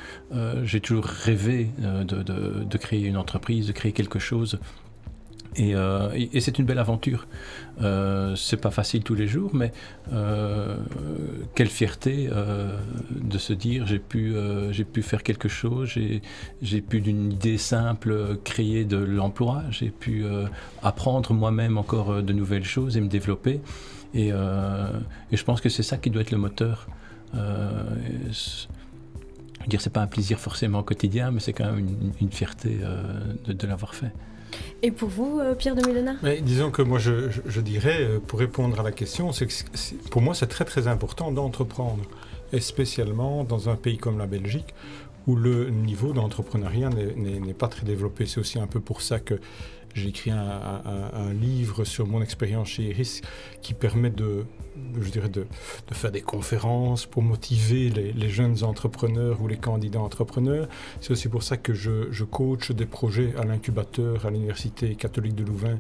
Speaker 3: j'ai toujours rêvé de créer une entreprise, de créer quelque chose. Et c'est une belle aventure. C'est pas facile tous les jours, mais quelle fierté de se dire j'ai pu faire quelque chose, j'ai pu d'une idée simple créer de l'emploi, j'ai pu apprendre moi-même encore de nouvelles choses et me développer. Et je pense que c'est ça qui doit être le moteur. Je veux dire, c'est pas un plaisir forcément quotidien, mais c'est quand même une fierté de l'avoir fait.
Speaker 1: Et pour vous, Pierre de Mulena ?
Speaker 4: Mais disons que moi, je dirais, pour répondre à la question, c'est que pour moi, c'est très très important d'entreprendre, et spécialement dans un pays comme la Belgique, où le niveau d'entrepreneuriat n'est pas très développé. C'est aussi un peu pour ça que j'ai écrit un livre sur mon expérience chez Iris qui permet de faire des conférences pour motiver les jeunes entrepreneurs ou les candidats entrepreneurs. C'est aussi pour ça que je coach des projets à l'incubateur à l'Université catholique de Louvain,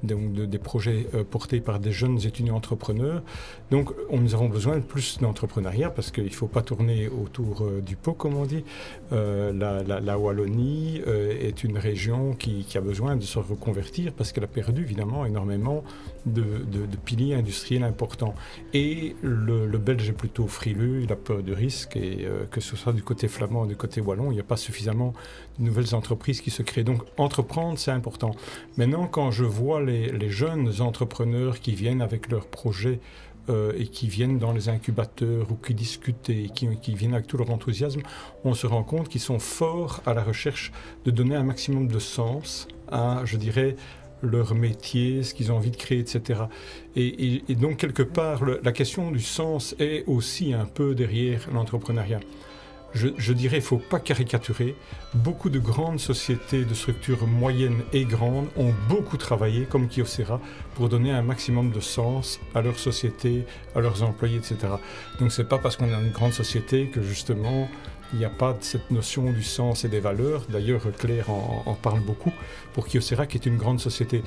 Speaker 4: donc des projets portés par des jeunes étudiants entrepreneurs. Donc nous avons besoin de plus d'entrepreneuriat parce qu'il ne faut pas tourner autour du pot, comme on dit. La Wallonie est une région qui a besoin de se reconvertir parce qu'elle a perdu évidemment énormément de piliers industriels importants. Et le Belge est plutôt frileux, il a peur du risque, et que ce soit du côté flamand ou du côté wallon, il n'y a pas suffisamment de nouvelles entreprises qui se créent. Donc entreprendre, c'est important. Maintenant, quand je vois les jeunes entrepreneurs qui viennent avec leurs projets et qui viennent dans les incubateurs ou qui discutent et qui viennent avec tout leur enthousiasme, on se rend compte qu'ils sont forts à la recherche de donner un maximum de sens à, je dirais, leur métier, ce qu'ils ont envie de créer, etc. Et donc, quelque part, la question du sens est aussi un peu derrière l'entrepreneuriat. Je dirais, il ne faut pas caricaturer. Beaucoup de grandes sociétés de structures moyennes et grandes ont beaucoup travaillé, comme Kyocera, pour donner un maximum de sens à leur société, à leurs employés, etc. Donc, ce n'est pas parce qu'on est dans une grande société que, justement, il n'y a pas cette notion du sens et des valeurs. D'ailleurs, Claire en parle beaucoup pour Kyocera, qui est une grande société.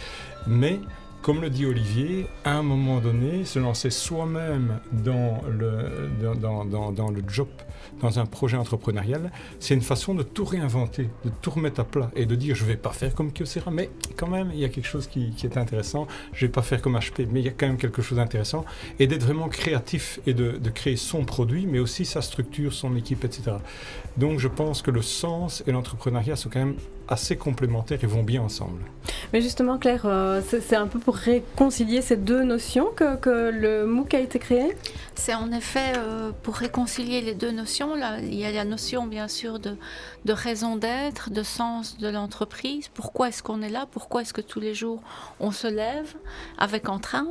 Speaker 4: Mais, comme le dit Olivier, à un moment donné, se lancer soi-même dans le job, dans un projet entrepreneurial, c'est une façon de tout réinventer, de tout remettre à plat et de dire je ne vais pas faire comme Kyocera, mais quand même, il y a quelque chose qui est intéressant. Je ne vais pas faire comme HP, mais il y a quand même quelque chose d'intéressant. Et d'être vraiment créatif et de créer son produit, mais aussi sa structure, son équipe, etc. Donc je pense que le sens et l'entrepreneuriat sont quand même assez complémentaires et vont bien ensemble.
Speaker 1: Mais justement, Claire, c'est un peu pour réconcilier ces deux notions que le MOOC a été créé?
Speaker 2: C'est en effet pour réconcilier les deux notions. Là, il y a la notion, bien sûr, de raison d'être, de sens de l'entreprise. Pourquoi est-ce qu'on est là? Pourquoi est-ce que tous les jours on se lève avec entrain?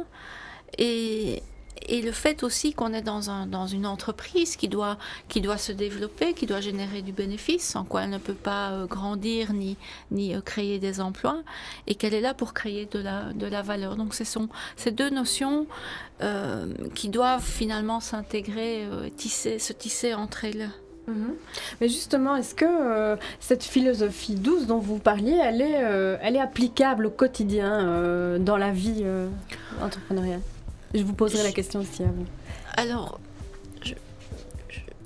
Speaker 2: Et le fait aussi qu'on est dans une entreprise qui doit se développer, qui doit générer du bénéfice, sans quoi elle ne peut pas grandir ni créer des emplois, et qu'elle est là pour créer de la valeur. Donc ce sont ces deux notions qui doivent finalement s'intégrer, se tisser entre elles.
Speaker 1: Mais justement, est-ce que cette philosophie douce dont vous parliez, elle est applicable au quotidien dans la vie entrepreneuriale? Je vous poserai la question aussi à vous.
Speaker 2: Alors,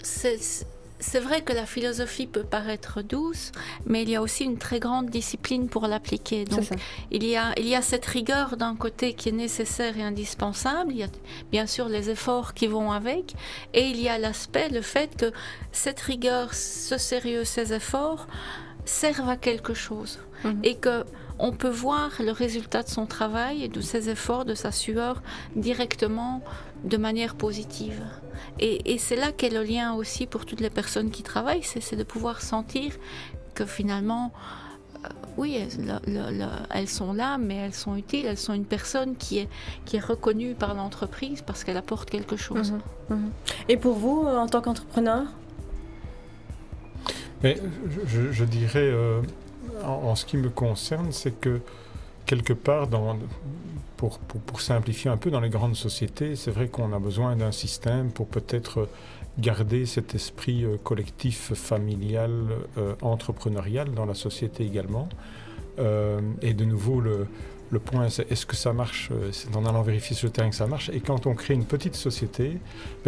Speaker 2: c'est vrai que la philosophie peut paraître douce, mais il y a aussi une très grande discipline pour l'appliquer. Donc, il y a cette rigueur d'un côté qui est nécessaire et indispensable. Il y a bien sûr les efforts qui vont avec, et il y a le fait que cette rigueur, ce sérieux, ces efforts servent à quelque chose, et que on peut voir le résultat de son travail et de ses efforts, de sa sueur, directement, de manière positive. Et c'est là qu'est le lien aussi pour toutes les personnes qui travaillent, c'est de pouvoir sentir que finalement, oui, elles sont là, mais elles sont utiles, elles sont une personne qui est reconnue par l'entreprise parce qu'elle apporte quelque chose.
Speaker 1: Et pour vous, en tant qu'entrepreneur?
Speaker 4: Mais je dirais... En ce qui me concerne, c'est que quelque part, pour simplifier un peu dans les grandes sociétés, c'est vrai qu'on a besoin d'un système pour peut-être garder cet esprit collectif, familial, entrepreneurial dans la société également. Et de nouveau, le point, c'est est-ce que ça marche? C'est en allant vérifier sur le terrain que ça marche. Et quand on crée une petite société,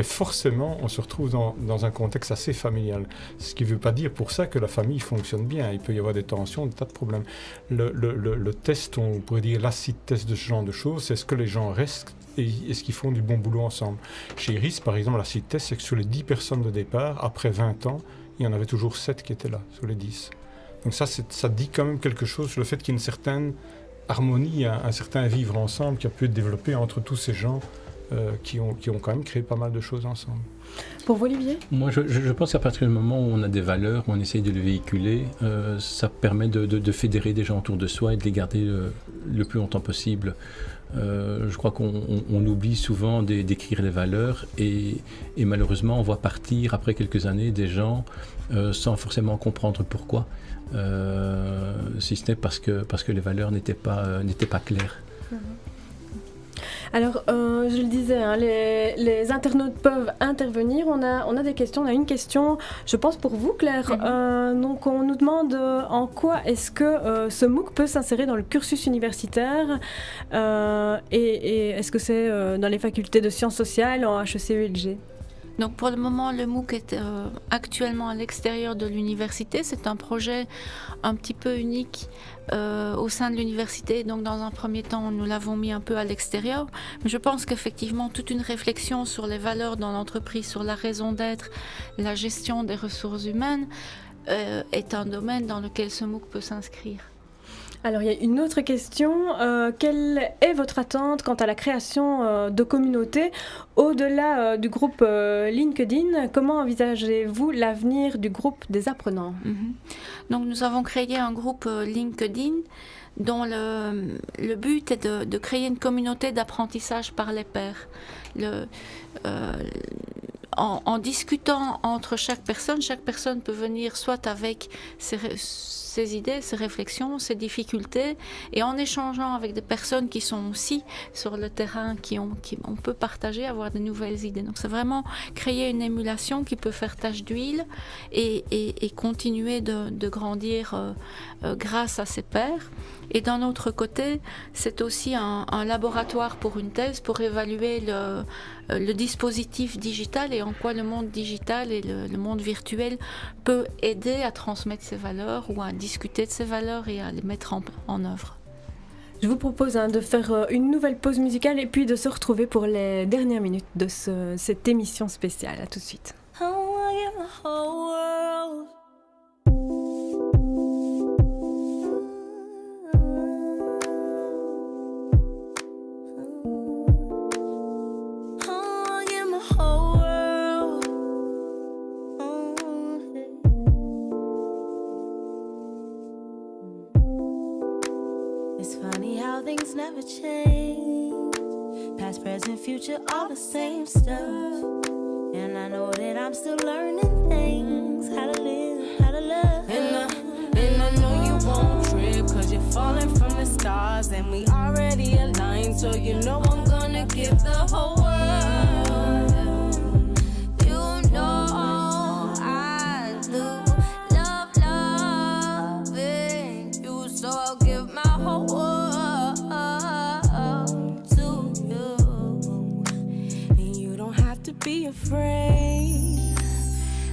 Speaker 4: forcément, on se retrouve dans un contexte assez familial. Ce qui ne veut pas dire pour ça que la famille fonctionne bien. Il peut y avoir des tensions, des tas de problèmes. Le test, on pourrait dire l'acid test de ce genre de choses, c'est est-ce que les gens restent et est-ce qu'ils font du bon boulot ensemble. Chez Iris, par exemple, l'acid test, c'est que sur les 10 personnes de départ, après 20 ans, il y en avait toujours 7 qui étaient là, sur les 10. Donc ça dit quand même quelque chose sur le fait qu'il y a une certaine harmonie, un certain vivre ensemble qui a pu être développé entre tous ces gens qui ont quand même créé pas mal de choses ensemble.
Speaker 1: Pour vous, Olivier?
Speaker 3: Moi, je pense qu'à partir du moment où on a des valeurs, où on essaye de les véhiculer, ça permet de fédérer des gens autour de soi et de les garder le plus longtemps possible. Je crois qu'on oublie souvent d'écrire les valeurs et malheureusement, on voit partir après quelques années des gens sans forcément comprendre pourquoi. Si ce n'est parce que les valeurs n'étaient pas claires.
Speaker 1: Alors, je le disais, hein, les internautes peuvent intervenir. On a des questions. On a une question, je pense, pour vous, Claire. Donc, on nous demande en quoi est-ce que ce MOOC peut s'insérer dans le cursus universitaire et est-ce que c'est dans les facultés de sciences sociales en HEC-ULG?
Speaker 2: Donc pour le moment, le MOOC est actuellement à l'extérieur de l'université. C'est un projet un petit peu unique au sein de l'université. Donc dans un premier temps, nous l'avons mis un peu à l'extérieur. Mais je pense qu'effectivement, toute une réflexion sur les valeurs dans l'entreprise, sur la raison d'être, la gestion des ressources humaines, est un domaine dans lequel ce MOOC peut s'inscrire.
Speaker 1: Alors, il y a une autre question. Quelle est votre attente quant à la création de communautés au-delà du groupe LinkedIn? Comment envisagez-vous l'avenir du groupe des apprenants?
Speaker 2: Donc, nous avons créé un groupe LinkedIn dont le but est de créer une communauté d'apprentissage par les pairs. En discutant entre chaque personne peut venir soit avec ses idées, ses réflexions, ses difficultés, et en échangeant avec des personnes qui sont aussi sur le terrain, on peut partager, avoir de nouvelles idées. Donc c'est vraiment créer une émulation qui peut faire tache d'huile et continuer de grandir grâce à ses pairs. Et d'un autre côté, c'est aussi un laboratoire pour une thèse pour évaluer le dispositif digital et en quoi le monde digital et le monde virtuel peut aider à transmettre ses valeurs ou à discuter de ses valeurs et à les mettre en œuvre.
Speaker 1: Je vous propose de faire une nouvelle pause musicale et puis de se retrouver pour les dernières minutes de cette émission spéciale. À tout de suite.
Speaker 6: never change. Past, present, future, all the same stuff. And I know that I'm still learning things, how to live, how to love.
Speaker 7: And I know you won't trip, cause you're falling from the stars. And we already aligned, so you know I'm gonna give the whole world. You know I do love loving you, so I'll give my whole world to you. And you don't have to be afraid,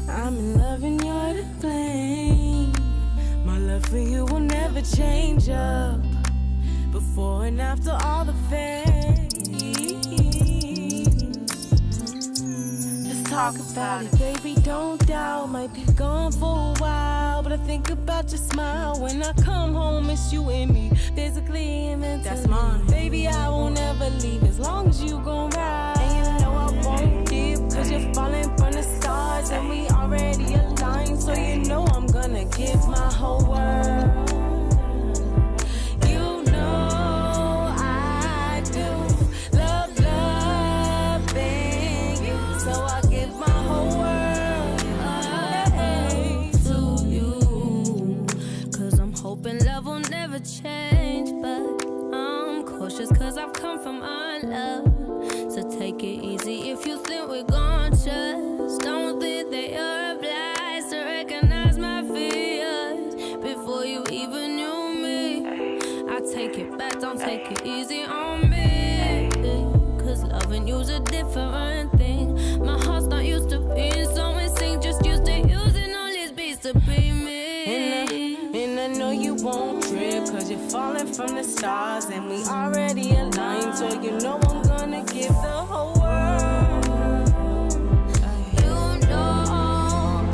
Speaker 7: I'm in love and you're to blame. My love for you will never change up, before and after all the phase. Let's talk about it, baby, don't doubt. Might be gone for a while, but I think about your smile when I come home. It's you and me, physically and mentally. That's mine, baby, I won't ever leave as long as you gon' ride. And you know I won't dip, cause you're falling from the stars. And we already aligned, so you know I'm gonna give my whole world. You know I do love loving you, so I give my whole world to you. Cause I'm hoping love will never change, but I'm cautious cause I've come from unloved. So take it easy if you think we're gonna just. Don't think that you're obliged to recognize my fears before you even knew me. I take it back, don't take it easy on me, cause loving you's a different thing. My heart's not used to being so insane, just used to using all these beats to be me. And I know you won't trip, cause you're falling from the stars. And we already aligned, so you know I'm gonna give the whole world. You know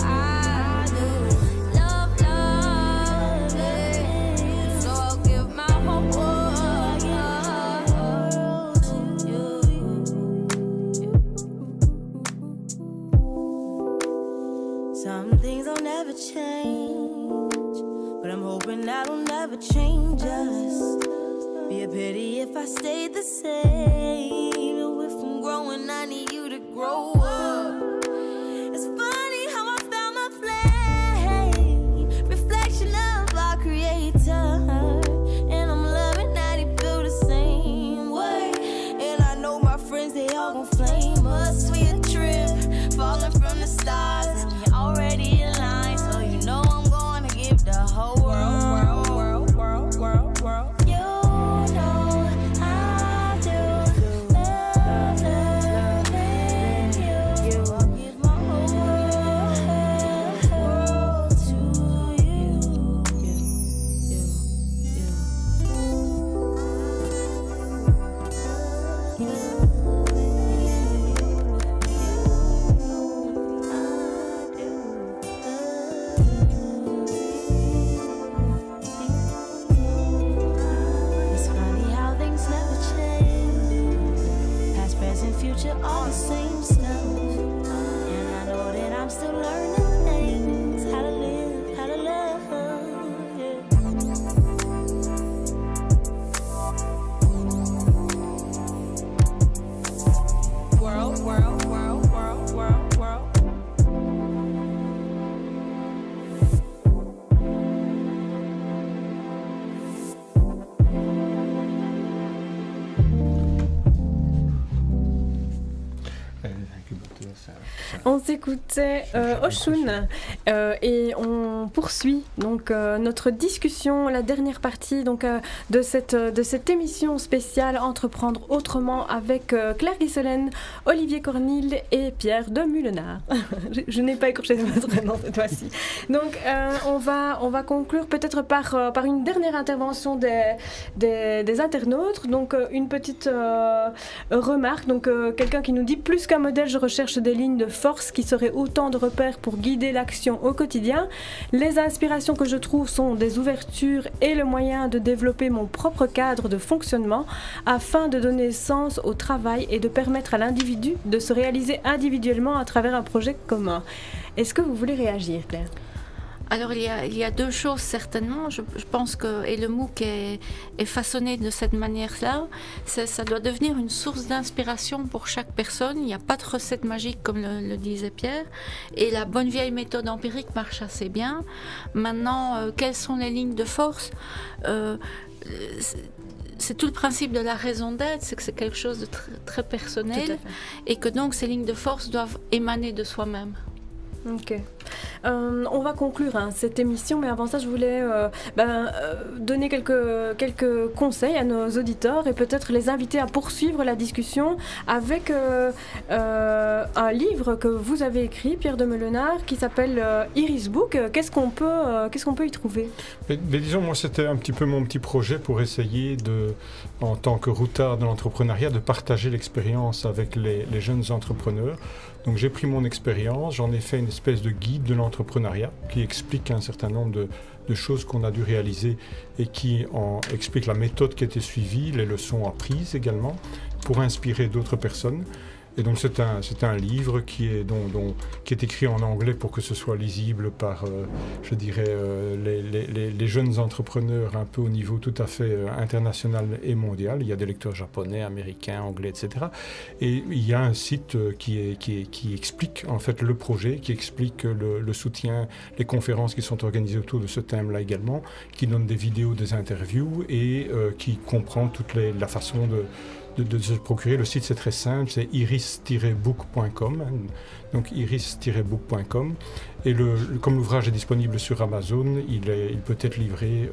Speaker 7: I do love loving you, so I'll give my whole world to you.
Speaker 6: Some things will never change, but I'm hoping that'll never change us. Be a pity if I stayed the same. If I'm growing, I need you to grow up. It's funny how I found my flame, reflection of our creator. And I'm loving that he feel the same way. And I know my friends, they all gon' flame us. We a trip, falling from the stars. And we already aligned, so you know I'm gonna give the whole world. You know I do love loving you. I'll give my whole world to you. It's funny how things never change. Past, present, future, all the same stuff. And I know that I'm still learning things, how to live, how to love.
Speaker 7: World, world, world, world, world, world.
Speaker 1: On s'écoutait Oshun et on poursuit donc notre discussion, la dernière partie donc de cette émission spéciale Entreprendre autrement avec Claire Guisselaine, Olivier Cornil et Pierre de Mulenard. Je n'ai pas écorché votre nom cette fois-ci. Donc on va conclure peut-être par une dernière intervention des internautes. Donc une petite remarque. Donc quelqu'un qui nous dit: plus qu'un modèle, je recherche des lignes de force qui seraient autant de repères pour guider l'action au quotidien. Les inspirations que je trouve sont des ouvertures et le moyen de développer mon propre cadre de fonctionnement afin de donner sens au travail et de permettre à l'individu de se réaliser individuellement à travers un projet commun. Est-ce que vous voulez réagir, Claire ?
Speaker 2: Alors il y a deux choses certainement. Je pense que et le MOOC est façonné de cette manière-là. Ça doit devenir une source d'inspiration pour chaque personne. Il n'y a pas de recette magique comme le disait Pierre. Et la bonne vieille méthode empirique marche assez bien. Maintenant, quelles sont les lignes de force c'est tout le principe de la raison d'être, c'est que c'est quelque chose de très personnel et que donc ces lignes de force doivent émaner de soi-même.
Speaker 1: Ok. On va conclure cette émission, mais avant ça, je voulais donner quelques conseils à nos auditeurs et peut-être les inviter à poursuivre la discussion avec un livre que vous avez écrit, Pierre de Meulenard, qui s'appelle Iris Book. Qu'est-ce qu'on peut y trouver ?
Speaker 4: Mais disons, moi, c'était un petit peu mon petit projet pour essayer en tant que routard de l'entrepreneuriat, de partager l'expérience avec les jeunes entrepreneurs. Donc j'ai pris mon expérience, j'en ai fait une espèce de guide de l'entrepreneuriat qui explique un certain nombre de choses qu'on a dû réaliser et qui explique la méthode qui a été suivie, les leçons apprises également, pour inspirer d'autres personnes. Et donc c'est un livre qui est écrit en anglais pour que ce soit lisible par, les jeunes entrepreneurs un peu au niveau tout à fait international et mondial. Il y a des lecteurs japonais, américains, anglais, etc. Et il y a un site qui explique en fait le projet, qui explique le soutien, les conférences qui sont organisées autour de ce thème-là également, qui donne des vidéos, des interviews et qui comprend toute la façon de se procurer. Le site, c'est très simple, c'est iris-book.com, donc iris-book.com. Et comme l'ouvrage est disponible sur Amazon, il peut être livré,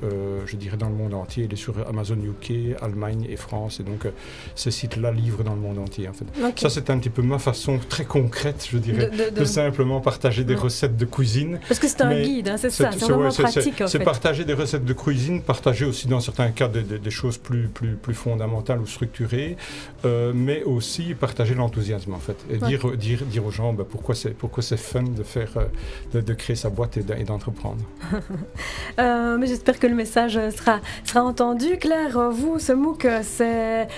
Speaker 4: dans le monde entier. Il est sur Amazon UK, Allemagne et France. Et donc, ces sites-là livrent dans le monde entier, en fait. Okay. Ça, c'est un petit peu ma façon très concrète, je dirais, de simplement partager des recettes de cuisine.
Speaker 1: Parce que c'est un guide, c'est ça, c'est vraiment pratique, en fait.
Speaker 4: C'est partager des recettes de cuisine, partager aussi, dans certains cas, des choses plus fondamentales ou structurées, mais aussi partager l'enthousiasme, en fait. Et dire aux gens pourquoi c'est fun de faire... De créer sa boîte et d'entreprendre.
Speaker 1: Mais j'espère que le message sera entendu. Claire, vous, ce MOOC, c'est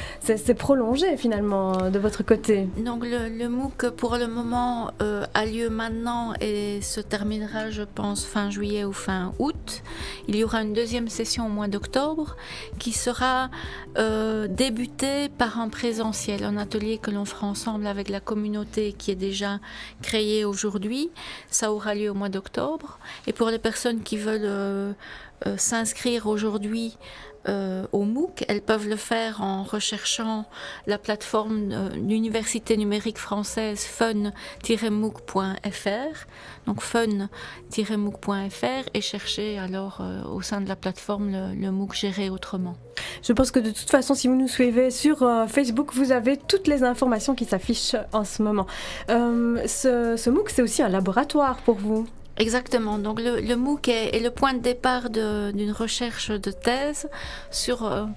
Speaker 1: prolongé finalement de votre côté.
Speaker 2: Donc le MOOC pour le moment a lieu maintenant et se terminera, je pense, fin juillet ou fin août. Il y aura une deuxième session au mois d'octobre qui sera débutée par un présentiel, un atelier que l'on fera ensemble avec la communauté qui est déjà créée aujourd'hui. Ça aura lieu au mois d'octobre. Et pour les personnes qui veulent s'inscrire aujourd'hui au MOOC, elles peuvent le faire en recherchant la plateforme l'Université numérique française fun-mooc.fr, donc fun-mooc.fr, et chercher alors au sein de la plateforme le MOOC géré autrement.
Speaker 1: Je pense que de toute façon, si vous nous suivez sur Facebook, vous avez toutes les informations qui s'affichent en ce moment. Ce MOOC, c'est aussi un laboratoire pour vous.
Speaker 2: Exactement. Donc le MOOC est le point de départ d'une recherche de thèse sur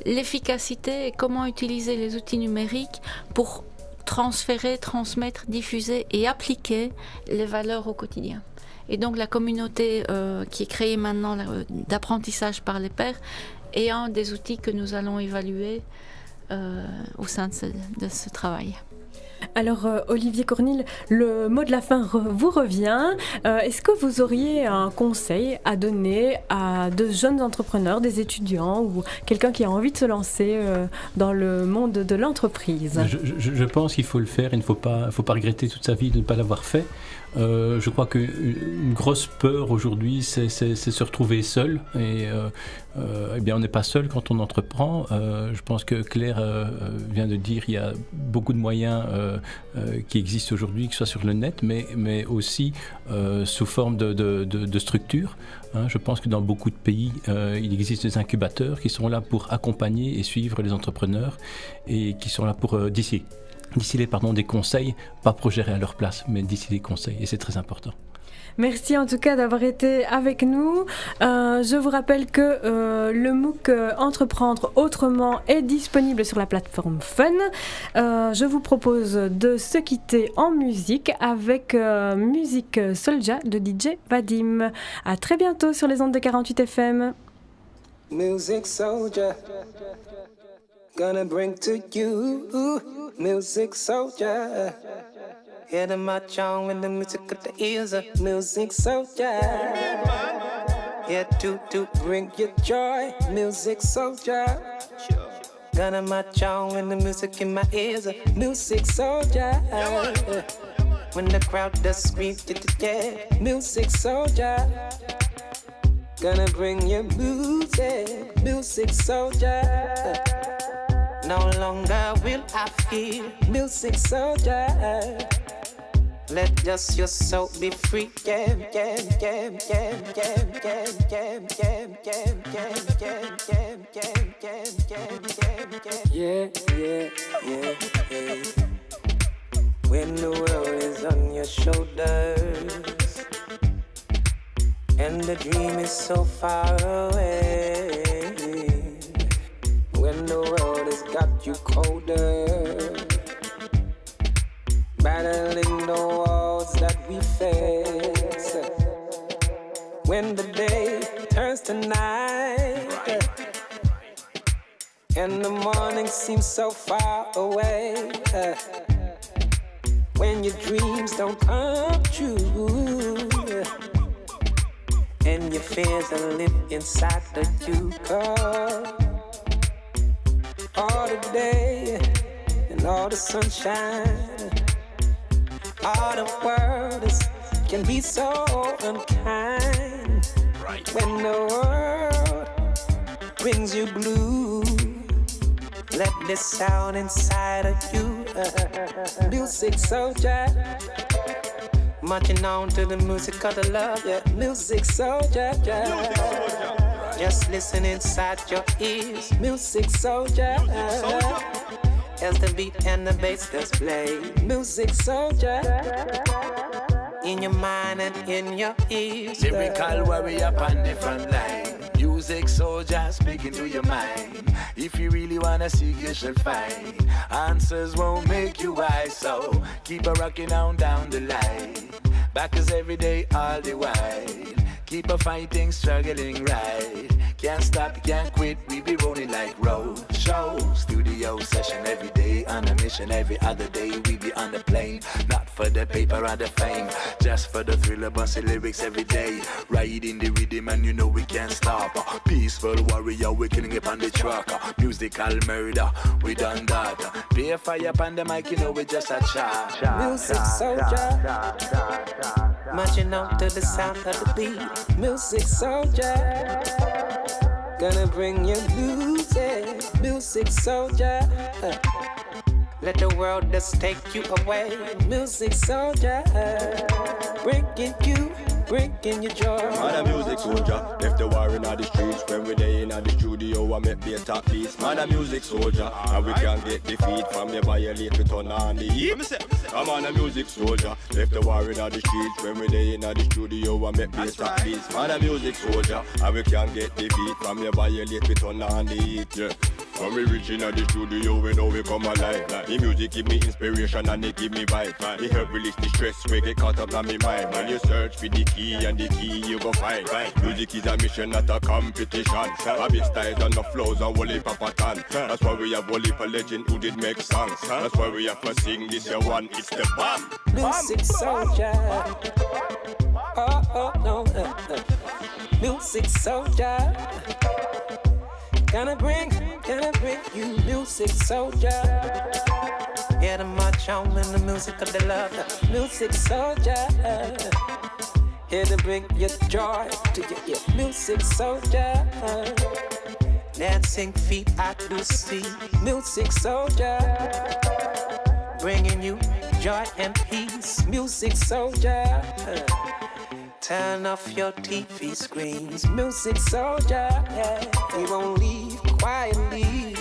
Speaker 2: l'efficacité et comment utiliser les outils numériques pour transférer, transmettre, diffuser et appliquer les valeurs au quotidien. Et donc la communauté qui est créée maintenant d'apprentissage par les pairs est un des outils que nous allons évaluer au sein de ce travail.
Speaker 1: Alors Olivier Cornil, le mot de la fin vous revient. Est-ce que vous auriez un conseil à donner à de jeunes entrepreneurs, des étudiants ou quelqu'un qui a envie de se lancer dans le monde de l'entreprise ?
Speaker 3: Je pense qu'il faut le faire, il ne faut pas regretter toute sa vie de ne pas l'avoir fait. Je crois qu'une grosse peur aujourd'hui, c'est se retrouver seul. Et eh bien, on n'est pas seul quand on entreprend. Je pense que Claire vient de dire qu'il y a beaucoup de moyens qui existent aujourd'hui, que ce soit sur le net, mais aussi sous forme de structures. Je pense que dans beaucoup de pays, il existe des incubateurs qui sont là pour accompagner et suivre les entrepreneurs et qui sont là pour distiller des conseils, pas pour gérer à leur place, mais distiller des conseils, et c'est très important.
Speaker 1: Merci en tout cas d'avoir été avec nous. Je vous rappelle que le MOOC Entreprendre Autrement est disponible sur la plateforme Fun. Je vous propose de se quitter en musique avec Musique Soldier de DJ Vadim. À très bientôt sur les ondes de 48 FM.
Speaker 8: Music Soldier, gonna bring to you Music Soldier. Hear the march on when the music of the ears of music soldier. Here to bring you joy, music soldier. Gonna march on when the music in my ears of music soldier. When the crowd does scream, yeah, music soldier. Gonna bring you music, music soldier. No longer will I fear, music soldier. Let just your soul be free. Yeah. When the world is on your shoulders and the dream is so far away, when the world has got you colder, battling the walls that we face, when the day turns to night and the morning seems so far away, when your dreams don't come true and your fears that live inside of you, all the day and all the sunshine, all the world can be so unkind. When the world brings you blue, let this sound inside of you, music soldier. Marching on to the music of the love, yeah, music soldier, yeah. Just listen inside your ears, music soldier. As the beat and the bass does play, music soldier. In your mind and in your ears.
Speaker 9: Lyrical warrior on the front line. Music soldier speaking to your mind. If you really wanna seek, you shall find. Answers won't make you wise, so keep a rocking on down the line. Backers every day, all the while. Keep a fighting, struggling right. Can't stop, can't quit, we be rolling like road show. Studio session every day, on a mission every other day. We be on the plane, not for the paper or the fame, just for the thrill of bossy lyrics every day. Riding the rhythm and you know we can't stop. Peaceful warrior, we killing it on the truck. Musical murder, we done that. Play a fire upon the mic, you know we just a chat.
Speaker 8: Music soldier, marching out to the sound of the beat. Music soldier, gonna bring you music, music soldier. Let the world just take you away, music soldier. Bringing you joy.
Speaker 10: Man a music soldier, left the war in the streets. When we day in the studio, I make the top piece. Man a music soldier, and we can get defeat from the violate, we turn on the heat. I'm on a music soldier, left the war in the streets. When we day in the studio, I make the top piece. Man a music soldier, and we can get defeat from the violate, we turn on the heat. Yeah. When we reach in the studio, we know we come alive. The music give me inspiration and it give me vibe. It help release the stress, we get caught up on me mind. When you search for the key and the key you go find. Music is a mission, not a competition. A big styles and the flows and whole heap of pattern. That's why we have whole heap of legend who did make songs. That's why we have to sing this year one, it's the bomb.
Speaker 8: Music soldier. Oh no. Music soldier. Gonna bring you music soldier. Yeah, the march on in the music of the love, music soldier. Here to bring your joy to your music soldier. Dancing feet I do see, music soldier. Bringing you joy and peace, music soldier. Turn off your TV screens, music soldier. We won't leave quietly.